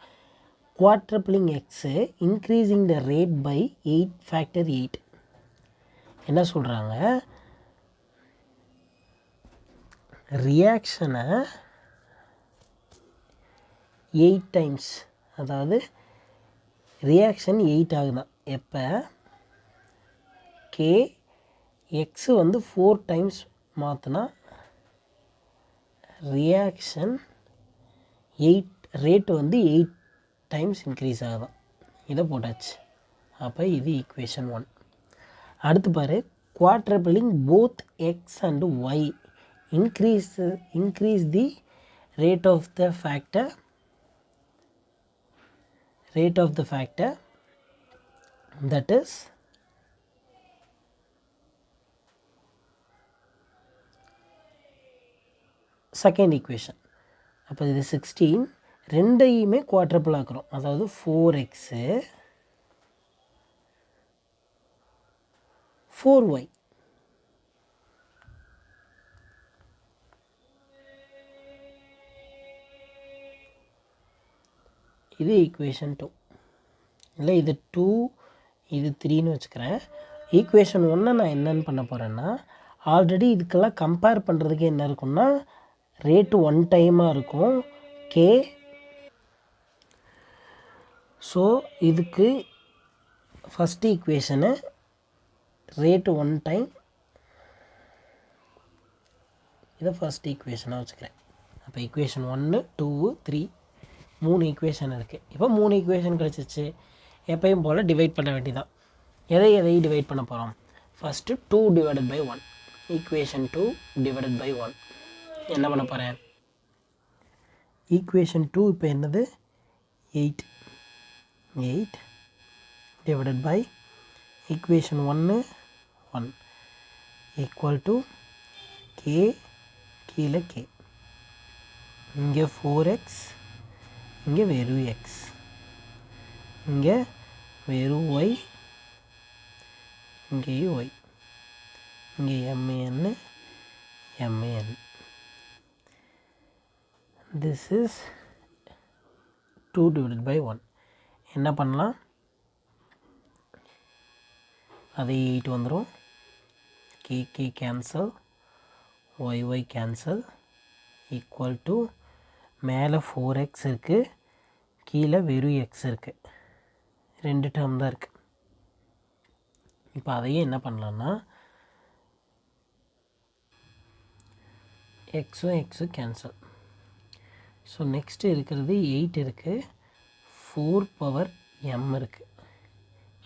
quadrupling X increasing the rate by 8 factor 8. என்ன சொல்கிறாங்க, ரியாக்ஷனை 8 டைம்ஸ், அதாவது ரியாக்ஷன் 8 ஆகுதான். எப்போ கே எக்ஸு வந்து 4 டைம்ஸ் மாற்றினா ரியாக்ஷன் 8 ரேட்டு வந்து 8 டைம்ஸ் இன்க்ரீஸ் ஆகுதான். இதை போட்டாச்சு. அப்போ இது ஈக்குவேஷன் 1. அடுத்து பாரு, quadrupling both X and Y increase the rate of the factor that is second equation. அப்போ இது 16, ரெண்டையுமே குவாட்ரபிள் ஆக்குறோம். அதாவது 4x 4y. இது ஈக்குவேஷன் 2. இல்லை இது 2, இது 3ன்னு வச்சுக்கிறேன். ஈக்குவேஷன் 1 நான் என்னென்னு பண்ண போகிறேன்னா, ஆல்ரெடி இதுக்கெல்லாம் கம்பேர் பண்ணுறதுக்கு என்ன இருக்குன்னா, ரேட்டு 1 டைமாக இருக்கும் கே. ஸோ இதுக்கு ஃபஸ்ட்டு ஈக்குவேஷனை ரேட்டு 1 டைம், இதை ஃபஸ்ட் ஈக்குவேஷனாக வச்சுக்கிறேன். அப்போ ஈக்குவேஷன் 1, 2, 3 3 ஈக்குவேஷன் இருக்குது. இப்போ 3 ஈக்குவேஷன் கிடச்சிச்சு. எப்பயும் போல் டிவைட் பண்ண வேண்டியதான். எதை டிவைட் பண்ண போகிறோம், first 2 divided by 1, equation 2 divided by 1. என்ன பண்ண போகிறேன், ஈக்குவேஷன் 2 இப்போ என்னது 8 divided by equation 1 1 equal to K, கீழே கே, இங்கே 4x, இங்கே வெறும் எக்ஸ், இங்கே வெறும் ஒய், இங்கேயும் ஒய், இங்கே எம்ஏஎன்னு எம்ஏஎன். This is 2 divided by 1. என்ன பண்ணலாம், அது 8 வந்துடும், K cancel, Y cancel, equal to மேலே 4x இருக்குது, கீழே வெறும் எக்ஸ் இருக்குது, 2 டேர்ம் தான் இருக்குது. இப்போ அதையும் என்ன பண்ணலான்னா, எக்ஸும் கேன்சல். ஸோ நெக்ஸ்ட்டு இருக்கிறது 8 இருக்குது, 4 பவர் m இருக்குது.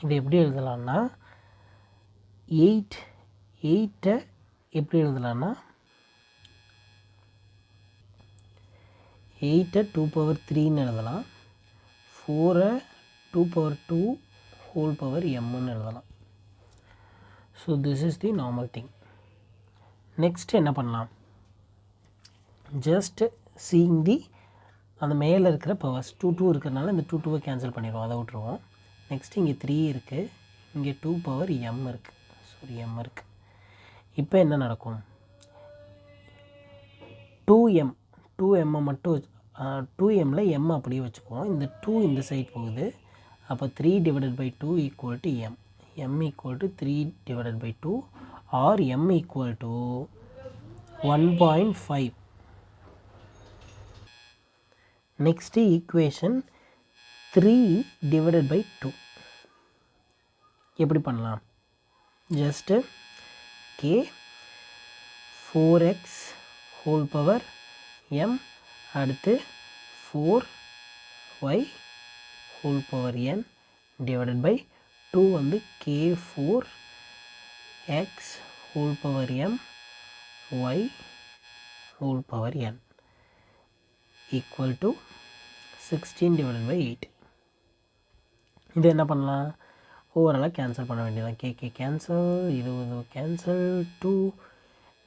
இது எப்படி எழுதலான்னா, 8 எப்படி எழுதலான்னா, 8 2 பவர் 3ன்னு எழுதலாம், 4 2 பவர் 2 ஹோல் பவர் mன்னு எழுதலாம். So this is the normal thing. Next என்ன பண்ணலாம், ஜஸ்ட் சீயிங் தி அந்த மேலே இருக்கிற பவர்ஸ் 2 இருக்கிறதுனால இந்த 2 கேன்சல் பண்ணிடுவோம், அதை விட்டுருவோம். நெக்ஸ்ட்டு இங்கே 3 இருக்குது, இங்கே 2 பவர் m இருக்குது. இப்போ என்ன நடக்கும், 2m மட்டும் 2mல m அப்படியே வச்சுக்குவோம். இந்த 2 இந்த சைட் போகுது. அப்போ 3 divided by 2 equal to m equal to 3 divided by 2 or m equal to 1.5. Next equation 3 divided by 2 எப்படி பண்ணலாம், just K 4x whole power m, அடுத்து 4y whole power n divided by 2 வந்து k4x whole power m y whole power n equal to 16 divided by 8. இது என்ன பண்ணலாம், ஓவராலாக cancel பண்ண வேண்டியதான். கே கேன்சல், இது cancel, 2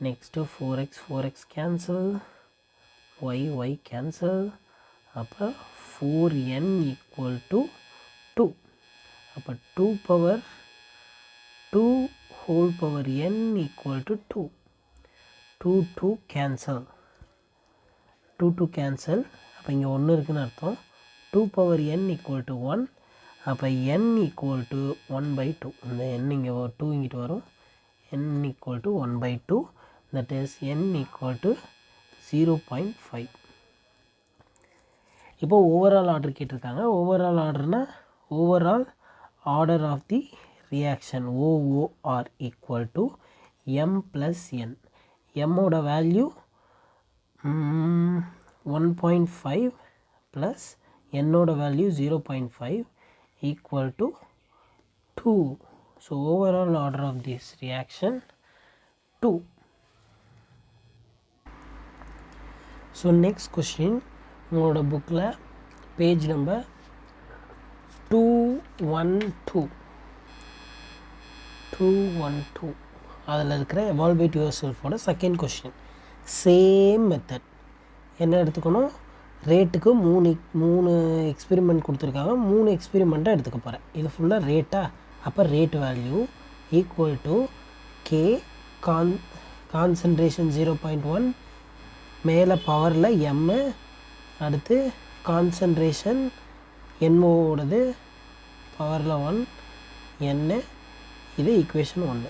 next 4x cancel, y cancel. அப்போ 4n ஈக்குவல் டு 2. அப்போ 2 power 2 whole power n equal to 2. 2 cancel, 2 cancel. அப்போ இங்கே 1 இருக்குதுன்னு அர்த்தம். 2 பவர் n ஈக்குவல் டு 1. அப்போ n ஈக்குவல் டு 1/2. இந்த n இங்கே 2 இங்கிட்டு வரும். n equal to 1/2. That is n equal to 0.5. இப்போ ஓவரால் ஆர்டர் கேட்டிருக்காங்க. ஓவரால் ஆர்டர்னால் overall order of the reaction OOR equal to m + n. mோட வேல்யூ 1.5 ப்ளஸ் என்னோட value 0.5 equal to 2. So overall order of this reaction 2. So next question உங்களோட புக்கில் page number 212 அதில் இருக்கிற evaluate your செல்ஃபோட second question. Same method என்ன எடுத்துக்கணும், ரேட்டுக்கு மூணு எக்ஸ்பெரிமெண்ட் கொடுத்துருக்காங்க. 3 எக்ஸ்பெரிமெண்ட்டாக எடுத்துக்க போகிறேன். இது ஃபுல்லாக ரேட்டா. அப்போ rate value equal to K concentration 0.1, மேலே பவரில் எம்மு, அடுத்து கான்சன்ட்ரேஷன் NOவோடது பவரில் 1 n. இது ஈக்குவேஷன் 1.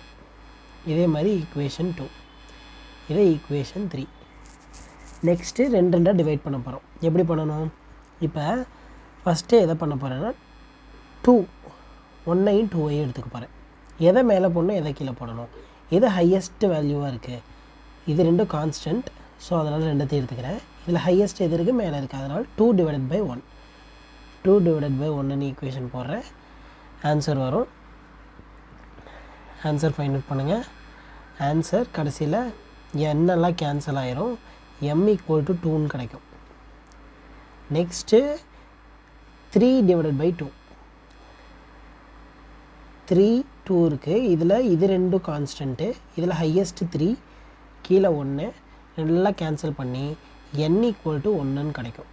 இதே மாதிரி ஈக்குவேஷன் 2, இதே ஈக்குவேஷன் 3. நெக்ஸ்ட்டு 2 டிவைட் பண்ண போகிறோம். எப்படி பண்ணணும், இப்போ ஃபஸ்ட்டு எதை பண்ண போகிறேன்னா 2 1ஐயும் 2ஐயும் எடுத்துக்க போகிறேன். எதை மேலே போடணும், எதை கீழே போடணும், எது ஹையஸ்ட் வேல்யூவாக இருக்குது, இது 2 கான்ஸ்டன்ட். ஸோ அதனால் 2 எடுத்துக்கிறேன். இதில் ஹையஸ்ட் எது இருக்குது, மேலே இருக்குது. அதனால் 2/1. 2/1 ஈக்குவேஷன் போடுறேன். ஆன்சர் வரும். ஆன்சர் ஃபைண்ட் அவுட் பண்ணுங்கள். ஆன்சர் கடைசியில் என்னெல்லாம் கேன்சல் ஆயிரும், m ஈக்குவல் டு 2ன்னு கிடைக்கும். நெக்ஸ்ட்டு 3/2. 2 இருக்குது. இதில் இது 2 கான்ஸ்டன்ட்டு. இதில் ஹையஸ்ட்டு 3, கீழே 1, நல்லா கேன்சல் பண்ணி n ஈக்குவல் டு 1ன்னு கிடைக்கும்.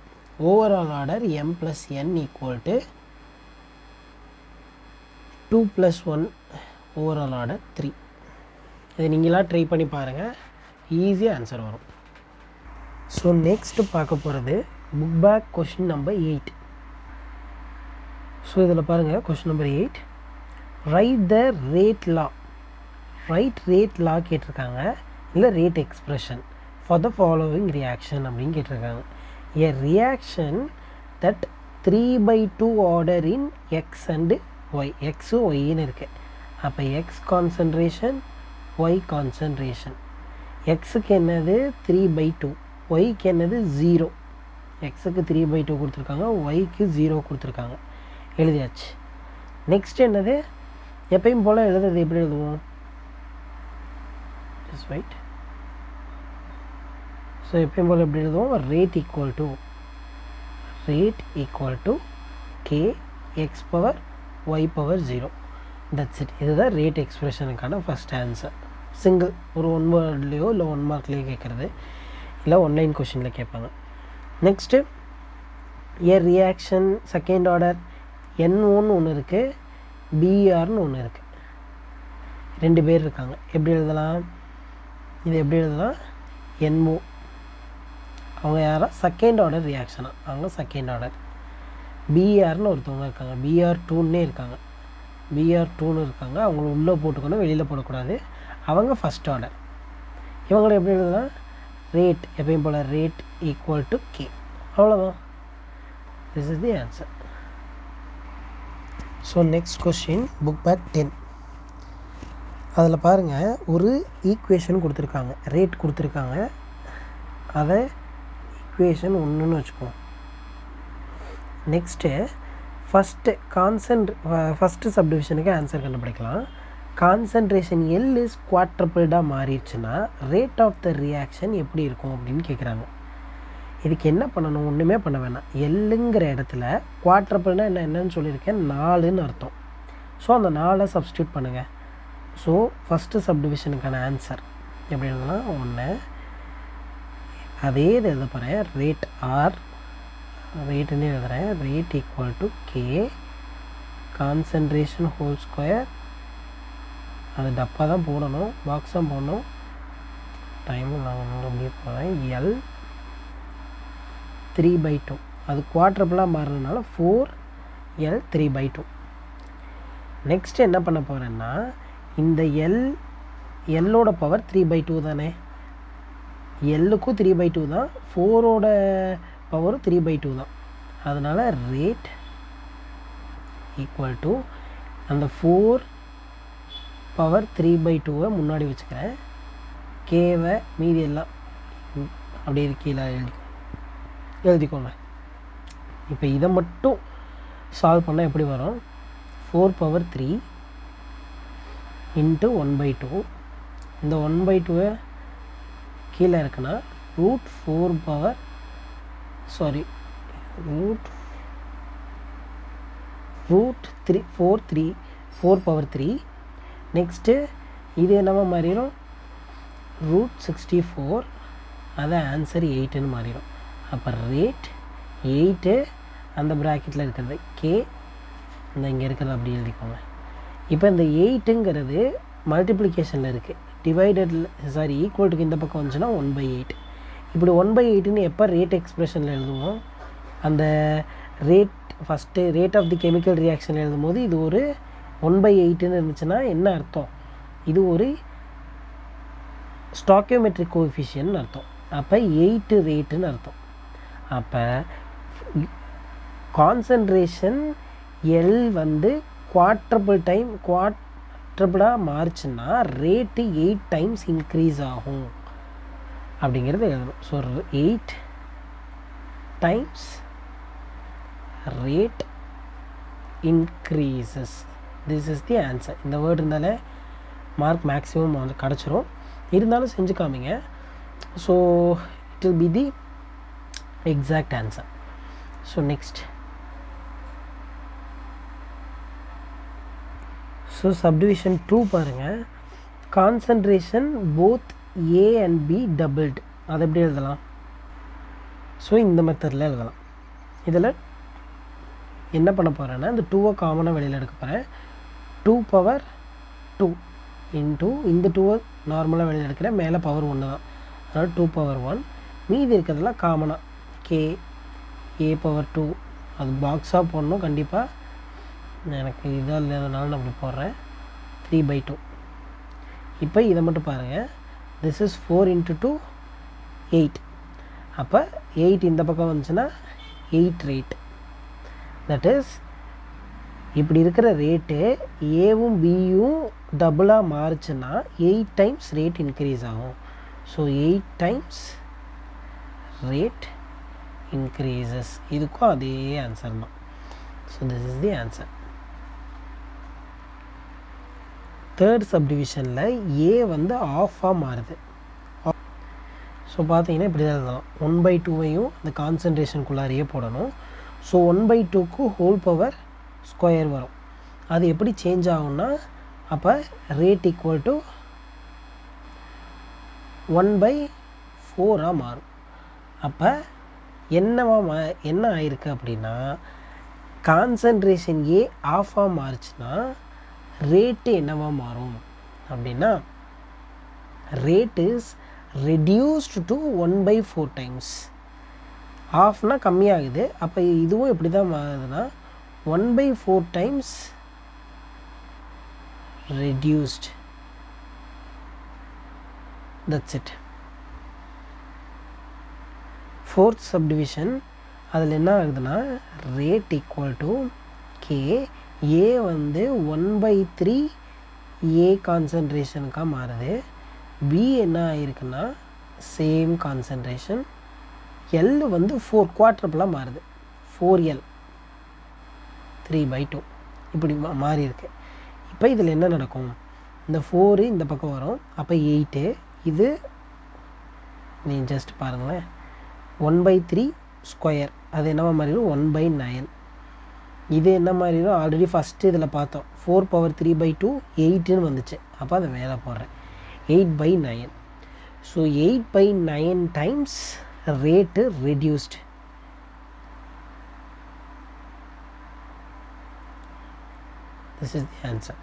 Overall order m + n equal to 2 + 1. Overall order 3. இதை நீங்களாக ட்ரை பண்ணி பாருங்கள், ஈஸியாக ஆன்சர் வரும். ஸோ நெக்ஸ்ட்டு பார்க்க போகிறது book back question number 8. So இதில் பாருங்கள், question number 8, write the rate law. Rate law கேட்டிருக்காங்க, இல்லை rate expression for the following reaction அப்படின்னு கேட்டிருக்காங்க. A reaction that 3/2 order in x and y. x yன்னு இருக்குது. அப்போ x கான்சன்ட்ரேஷன், y கான்சன்ட்ரேஷன். xக்கு என்னது 3/2, yக்கு என்னது 0. xக்கு 3/2 கொடுத்துருக்காங்க, yக்கு 0 கொடுத்துருக்காங்க. எழுதியாச்சு. நெக்ஸ்ட் என்னது, எப்பயும் போல் எழுதுறது எப்படி எழுதுவோம், ஜஸ்ட் வெயிட். ஸோ எப்பயும் போல் எப்படி எழுதுவோம், rate equal to K X power Y power 0. That's it. இதுதான் ரேட் எக்ஸ்பிரஷனுக்கான ஃபஸ்ட் ஆன்சர். சிங்கிள் ஒரு 1 வேர்ட்லேயோ இல்லை 1 மார்க்லேயோ கேட்குறது, இல்லை ஒன்லைன் கொஷினில் கேட்பாங்க. நெக்ஸ்ட்டு ஏ ரியாக்ஷன் செகண்ட் ஆர்டர் N1 ஒன்று இருக்குது, பிஆர்னு ஒன்று இருக்குது. 2 பேர் இருக்காங்க. எப்படி எழுதலாம், இது எப்படி எழுதலாம், NO. அவங்க யாரா, செகண்ட் ஆர்டர் ரியாக்ஷனாக, அவங்க செகண்ட் ஆர்டர். பிஆர்னு ஒருத்தவங்க இருக்காங்க, BR2ன்னே இருக்காங்க. BR2ன்னு இருக்காங்க. அவங்கள உள்ளே போட்டுக்கணும், வெளியில் போடக்கூடாது. அவங்க ஃபஸ்ட் ஆர்டர். இவங்களை எப்படி எழுதலாம், ரேட் எப்பயும் போல் ரேட் ஈக்குவல் டு கே. அவ்வளோதான். This is the answer. So next question book back 10. அதில் பாருங்கள், ஒரு ஈக்குவேஷன் கொடுத்துருக்காங்க, ரேட் கொடுத்துருக்காங்க. அதை ஈக்குவேஷன் 1ன்னு வச்சுப்போம். நெக்ஸ்ட்டு ஃபஸ்ட்டு சப்டிவிஷனுக்கு ஆன்சர் கண்டுபிடிக்கலாம். கான்சன்ட்ரேஷன் எல் இஸ் குவாட்ரபிள்டாக மாறிடுச்சுன்னா ரேட் ஆஃப் த ரியாக்ஷன் எப்படி இருக்கும் அப்படின்னு கேட்குறாங்க. இதுக்கு என்ன பண்ணணும், ஒன்றுமே பண்ண வேணாம். எல்லுங்கிற இடத்துல குவாட்ரபிள்னால் என்னன்னு சொல்லியிருக்கேன், 4ன்னு அர்த்தம். ஸோ அந்த 4 சப்ஸ்டியூட் பண்ணுங்கள். ஸோ ஃபஸ்ட்டு சப்டிவிஷனுக்கான ஆன்சர் எப்படி எழுதலாம், 1. அதே இது எழுத போகிறேன், ரேட் ஆர், ரேட்டுன்னு எழுதுகிறேன், rate equal to K concentration whole square, அது டப்பா தான் போடணும், பாக்ஸ் தான் போடணும், டைமு நான் அப்படியே போகிறேன், எல் 3/2. அது குவாட்ரபிளாக மாறுறதுனால 4L 3/2. நெக்ஸ்ட் என்ன பண்ண போகிறேன்னா, இந்த எல்லோட பவர் 3/2 தானே, எல்லுக்கும் 3/2 தான், 4ஓட பவரும் 3/2 தான். அதனால் ரேட் ஈக்குவல் டு அந்த 4 பவர் 3/2 முன்னாடி வச்சுக்கிறேன், கேவை மீதி எல்லாம் அப்படி கீழே எழுதிக்கோங்க. இப்போ இதை மட்டும் சால்வ் பண்ணால் எப்படி வரும், 4 பவர் 3 இன்ட்டு 1/2. இந்த 1/2 கீழே இருக்குன்னா ரூட் 4 பவர் 3. நெக்ஸ்ட்டு இது என்னவா மாறிடும், ரூட் 64, அதை ஆன்சர் 8ன்னு மாறிடும். அப்போ ரேட் 8 அந்த ப்ராக்கெட்டில் இருக்கிறது கே, இந்த இங்கே இருக்கிறது அப்படி எழுதிக்கோங்க. இப்போ இந்த 8ங்கிறது மல்டிப்ளிகேஷனில் இருக்குது, ஈக்குவல்ட்டுக்கு இந்த பக்கம் வந்துச்சுன்னா 1/8. இப்படி 1/8ன்னு எப்போ ரேட் எக்ஸ்ப்ரெஷனில் எழுதுவோம், அந்த first rate of the chemical reaction எழுதும் போது இது ஒரு 1/8ன்னு இருந்துச்சுன்னா என்ன அர்த்தம், இது ஒரு ஸ்டாக்கியோமெட்ரிக் கோஎஃபிஷியன்ட்னு அர்த்தம். அப்போ 8 ரேட்டுன்னு அர்த்தம். அப்போ கான்சன்ட்ரேஷன் எல் வந்து குவாட்ரபிளாக மாறுச்சுன்னா ரேட்டு 8 டைம்ஸ் இன்க்ரீஸ் ஆகும் அப்படிங்கிறது எழுதணும். So 8 times rate increases, this is the answer. இந்த வேர்டு இருந்தாலே மார்க் மேக்ஸிமம் வந்து கிடச்சிரும், இருந்தாலும் செஞ்சு காமிங்க. So it will be the exact answer. So next, so subdivision 2 பாருங்கள், concentration both A and B doubled, அதை எப்படி எழுதலாம், ஸோ இந்த மெத்தடில் எழுதலாம். இதில் என்ன பண்ண போகிறேன்னா, இந்த 2வை காமனாக வெளியில் எடுக்க போகிறேன், 2 பவர் 2 இன்ட்டு இந்த 2வை நார்மலாக வெளியில் எடுக்கிறேன், மேலே பவர் 1 தான், அதனால் 2 பவர் 1. மீதி இருக்கிறதெல்லாம் காமனாக கே ஏ பவர் 2, அது பாக்ஸாக போடணும் கண்டிப்பாக, எனக்கு இதாக இல்லாதனால நான் அப்படி போடுறேன், 3/2. இப்போ இதை மட்டும் பாருங்கள், திஸ் இஸ் 4 இன்ட்டு 2 8. அப்போ 8 இந்த பக்கம் வந்துச்சுன்னா 8 ரேட். தட் இஸ் இப்படி இருக்கிற ரேட்டு ஏவும் பியும் டபுளாக மாறுச்சுன்னா 8 டைம்ஸ் ரேட் இன்க்ரீஸ் ஆகும். ஸோ 8 டைம்ஸ் ரேட் இன்க்ரீசஸ், இதுக்கும் அதே ஆன்சர் தான். So this is the answer. Third சப்டிவிஷனில் ஏ வந்து ஆஃபாக மாறுது. ஸோ பார்த்தீங்கன்னா இப்படி தான் எழுதலாம், 1/2வையும் அந்த கான்சன்ட்ரேஷனுக்குள்ளாரையே போடணும். ஸோ 1/2க்கு ஹோல் பவர் ஸ்கொயர் வரும். அது எப்படி சேஞ்ச் ஆகும்னா, அப்போ ரேட் ஈக்குவல் டு 1/4 மாறும். அப்போ என்ன ஆயிருக்கு அப்படின்னா, கான்சன்ட்ரேஷன் ஏ ஆஃபாக மாறுச்சுன்னா ரேட்டு என்னவா மாறும் அப்படின்னா, rate is reduced to 1/4 times. ஆஃப்னா கம்மியாகுது, அப்போ இதுவும் எப்படி தான் மாறுதுன்னா 1/4 times reduced. That's it. Fourth subdivision, அதில் என்ன ஆகுதுன்னா rate equal to K, A வந்து 1/3 ஏ கான்சன்ட்ரேஷனுக்காக மாறுது, பி என்ன ஆகிருக்குன்னா சேம் கான்சன்ட்ரேஷன், எல் வந்து 4 குவாட்ரபிளாக மாறுது, 4L 3/2 இப்படி மாறி இருக்கு. இப்போ இதில் என்ன நடக்கும், இந்த 4 இந்த பக்கம் வரும், அப்போ 8, இது நீ ஜஸ்ட் பாருங்களேன் 1/3 ஸ்கொயர், அது என்னவா மாறிடும் 1/9. இது என்ன மாறிடும், ஆல்ரெடி ஃபஸ்ட்டு இதில் பார்த்தோம் 4 பவர் 3/2 8ன்னு வந்துச்சு, அப்போ அதை மேலே போடுறேன் 8/9. So 8/9 times rate reduced. This is the answer.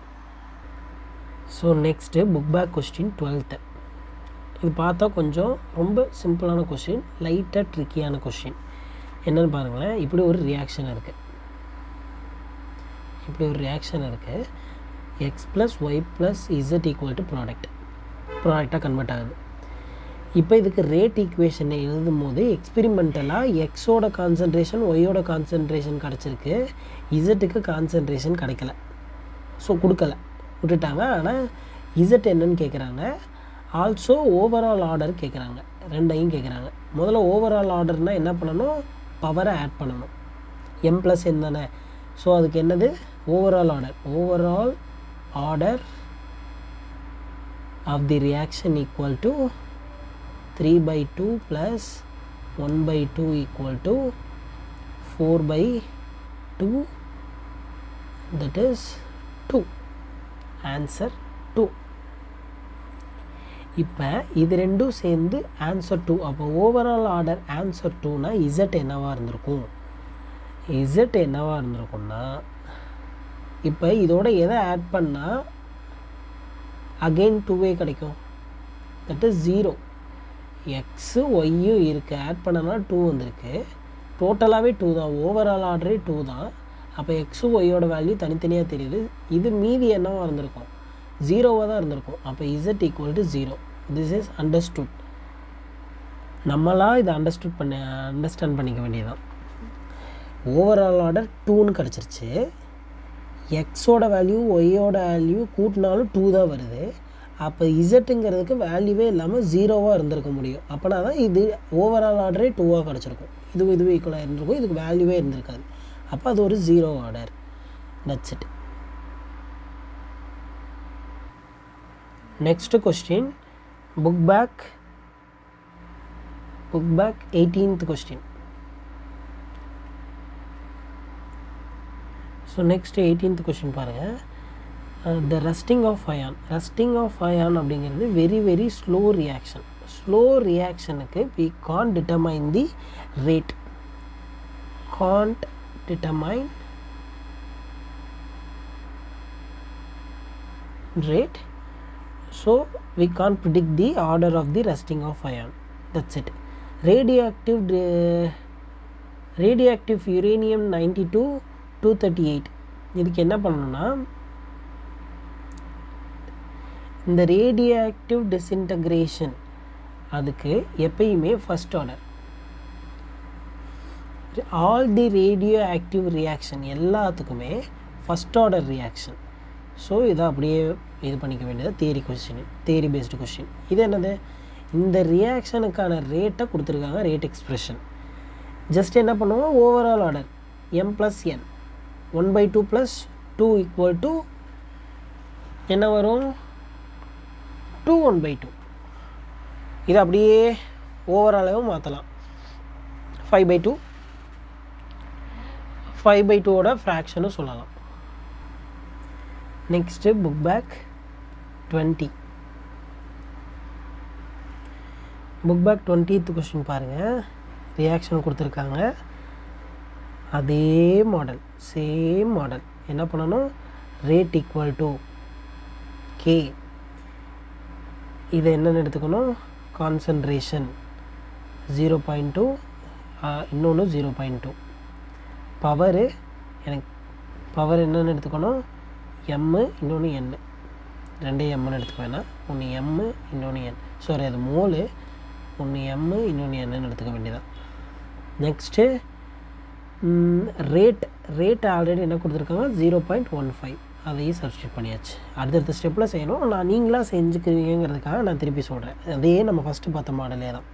So next book back question 12th. இது பார்த்தா கொஞ்சம் ரொம்ப சிம்பிளான கொஷின், லைட்டாக ட்ரிக்கியான கொஷின். என்னென்னு பாருங்களேன். இப்படி ஒரு ரியாக்ஷன் இருக்குது. X plus Y plus Z equal to ப்ராடக்டாக கன்வெர்ட் ஆகுது. இப்போ இதுக்கு ரேட் ஈக்குவேஷனை எழுதும் போது எக்ஸ்பெரிமெண்டலாக எக்ஸோட கான்சன்ட்ரேஷன் ஒய்யோட கான்சன்ட்ரேஷன் கிடச்சிருக்கு, இசட்டுக்கு கான்சன்ட்ரேஷன் கிடைக்கல. ஸோ விட்டுட்டாங்க. ஆனால் இசட் என்னன்னு கேட்குறாங்க, ஆல்சோ ஓவரால் ஆர்டர் கேட்குறாங்க, ரெண்டையும் கேட்குறாங்க. முதல்ல ஓவரால் ஆர்டர்னால் என்ன பண்ணணும், பவரை ஆட் பண்ணணும். எம் ப்ளஸ் என் தானே. ஸோ அதுக்கு என்னது, overall order of the reaction equal to 3/2 plus 1/2 equal to 4/2, that is 2. Answer 2. இப்போ இது ரெண்டும் சேர்ந்து ஆன்சர் 2. அப்போ ஓவரால் ஆர்டர் ஆன்சர் 2னா இசட் என்னவாக இருந்திருக்கும்னா இப்போ இதோட எதை ஆட் பண்ணால் அகெயின் 2வே கிடைக்கும், தட் இஸ் 0. எக்ஸு ஒய்யும் இருக்குது, ஆட் பண்ணனா 2 வந்திருக்கு. டோட்டலாகவே 2 தான், ஓவரால் ஆர்டரே 2 தான். அப்போ எக்ஸு ஒய்யோட வேல்யூ தனித்தனியாக தெரியுது. இது மீதி என்னவாக இருந்திருக்கும், 0வாக தான் இருந்திருக்கும். அப்போ Z equal to 0. This is understood. நம்மளாக இதை அண்டர்ஸ்டாண்ட் பண்ணிக்க வேண்டியதுதான். ஓவரால் ஆர்டர் 2ன்னு கிடச்சிருச்சு. எக்ஸோட வேல்யூ ஒய்யோட வேல்யூ கூட்டினாலும் 2 தான் வருது. அப்போ இசட்டுங்கிறதுக்கு வேல்யூவே இல்லாமல் 0வாக இருந்திருக்க முடியும். அப்போனா தான் இது ஓவரால் ஆர்டரே 2வாக கிடச்சிருக்கும். இதுவே ஈக்குவலாக இருந்திருக்கும், இதுக்கு வேல்யூவே இருந்திருக்காது. அப்போ அது ஒரு 0 order. That's it. Next question, book page 18th question. So next 18th question பாருங்கள். The rusting of ion அப்படிங்கிறது வெரி வெரி ஸ்லோ ரியாக்ஷனுக்கு we can't determine the rate. So we can't predict the order of the rusting of ion. That's it. Radioactive uranium 92 238. இதுக்கு என்ன பண்ணணும்னா, இந்த radioactive disintegration அதுக்கு எப்பயுமே first order. All the radio active reaction எல்லாத்துக்குமே first order reaction. So இதை அப்படியே இது பண்ணிக்க வேண்டியது தியரி பேஸ்டு கொஸ்டின். இது என்னது, இந்த ரியாக்ஷனுக்கான ரேட்டை கொடுத்துருக்காங்க, ரேட் எக்ஸ்ப்ரெஷன். ஜஸ்ட் என்ன பண்ணுவோம், overall order m + n 1/2 + 2 equal to என்ன வரும், 2 1/2. இதை அப்படியே ஓவராலாகவும் மாற்றலாம். 5/2ஓட ஃப்ராக்ஷனும் சொல்லலாம். Next book back 20. Book back 20th question பாருங்கள். ரியாக்ஷன் கொடுத்துருக்காங்க, அதே மாடல், சேம் மாடல். என்ன பண்ணணும், ரேட் ஈக்குவல் டு கே. இதை என்னென்னு எடுத்துக்கணும், கான்சன்ட்ரேஷன் 0.2, இன்னொன்று 0.2. பவர் என்னென்னு எடுத்துக்கணும், எம்மு இன்னொன்று என், ரெண்டே எம்முன்னு எடுத்துக்க வேணாம். ஒன்று எம்மு இன்னொன்று என், சாரி அது மோலு. ஒன்று எம்மு இன்னொன்று என்னன்னு எடுத்துக்க வேண்டியதான். நெக்ஸ்ட்டு ரேட் ஆல்ரெடி என்ன கொடுத்துருக்காங்க, 0.15. அதையும் சப்ஸ்டியூட் பண்ணியாச்சு. அடுத்தடுத்த ஸ்டெப்பில் செய்யணும். நான் நீங்களாக செஞ்சுக்குவீங்கிறதுக்காக நான் திருப்பி சொல்கிறேன். அதே நம்ம ஃபஸ்ட்டு பார்த்த மாடலே தான்.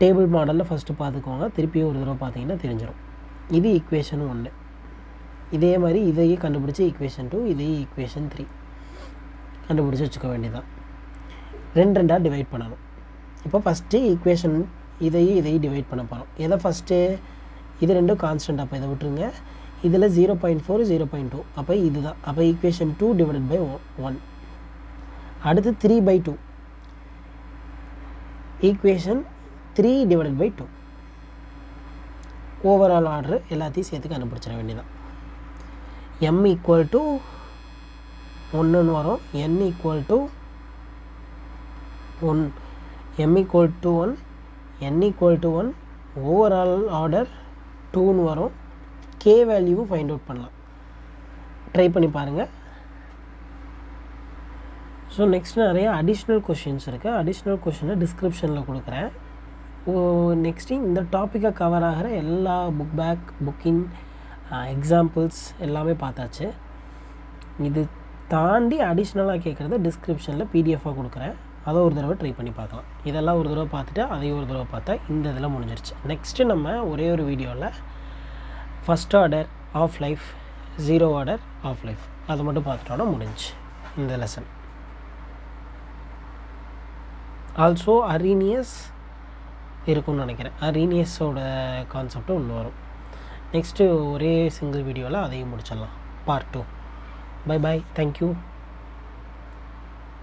டேபிள் மாடலில் ஃபஸ்ட்டு பார்த்துக்கோங்க, திருப்பியும் ஒரு தடவை பார்த்தீங்கன்னா தெரிஞ்சிடும். இது ஈக்குவேஷன் 1. இதே மாதிரி இதையே கண்டுபிடிச்சி ஈக்குவேஷன் 2, இதையே ஈக்குவேஷன் 3 கண்டுபிடிச்சி வச்சுக்க வேண்டியதான். 2 டிவைட் பண்ணணும். இப்போ ஃபஸ்ட்டு ஈக்குவேஷன் இதையும் டிவைட் பண்ண போகிறோம். எதை ஃபஸ்ட்டு, இது ரெண்டும் கான்ஸ்டன்ட். அப்போ இதை விட்டுருங்க. இதில் 0.4 0.2, அப்போ இதுதான். அப்போ ஈக்குவேஷன் 2 / 1. அடுத்து 3/2, ஈக்குவேஷன் 3 / 2. ஓவரால் ஆர்டர் எல்லாத்தையும் சேர்த்து கண்டுபிடிச்சிட வேண்டியதான். m ஈக்குவல் டு 1ன்னு வரும், n equal to 1, m equal to 1, n equal to 1, overall order 2ன்னு வரும். k வேல்யூவும் ஃபைண்ட் அவுட் பண்ணலாம், ட்ரை பண்ணி பாருங்கள். ஸோ நெக்ஸ்ட் நிறைய அடிஷ்னல் கொஷின்ஸ் இருக்குது. அடிஷ்னல் கொஷினை டிஸ்கிரிப்ஷனில் கொடுக்குறேன். நெக்ஸ்ட்டு இந்த டாப்பிக்கை கவர் ஆகிற எல்லா புக் பேக், புக்கிங், எக்ஸாம்பிள்ஸ் எல்லாமே பார்த்தாச்சு. இது தாண்டி அடிஷ்னலாக கேட்குறத டிஸ்கிரிப்ஷனில் பிடிஎஃபாக கொடுக்குறேன், அதை ஒரு தடவை ட்ரை பண்ணி பார்க்கலாம். இதெல்லாம் ஒரு தடவை பார்த்துட்டு அதையும் ஒரு தடவை பார்த்தா இந்த இதில் முடிஞ்சிருச்சு. நெக்ஸ்ட்டு நம்ம ஒரே ஒரு வீடியோவில் first order of life, 0 order of life அதை மட்டும் பார்த்துட்டோன்னா முடிஞ்சு இந்த லெசன். ஆல்சோ அரீனியஸ் இருக்கும்னு நினைக்கிறேன், அரீனியஸோட கான்செப்டும் ஒன்று வரும். நெக்ஸ்ட்டு ஒரே சிங்கிள் வீடியோவில் அதையும் முடிச்சிடலாம், பார்ட் 2. Bye bye, thank you.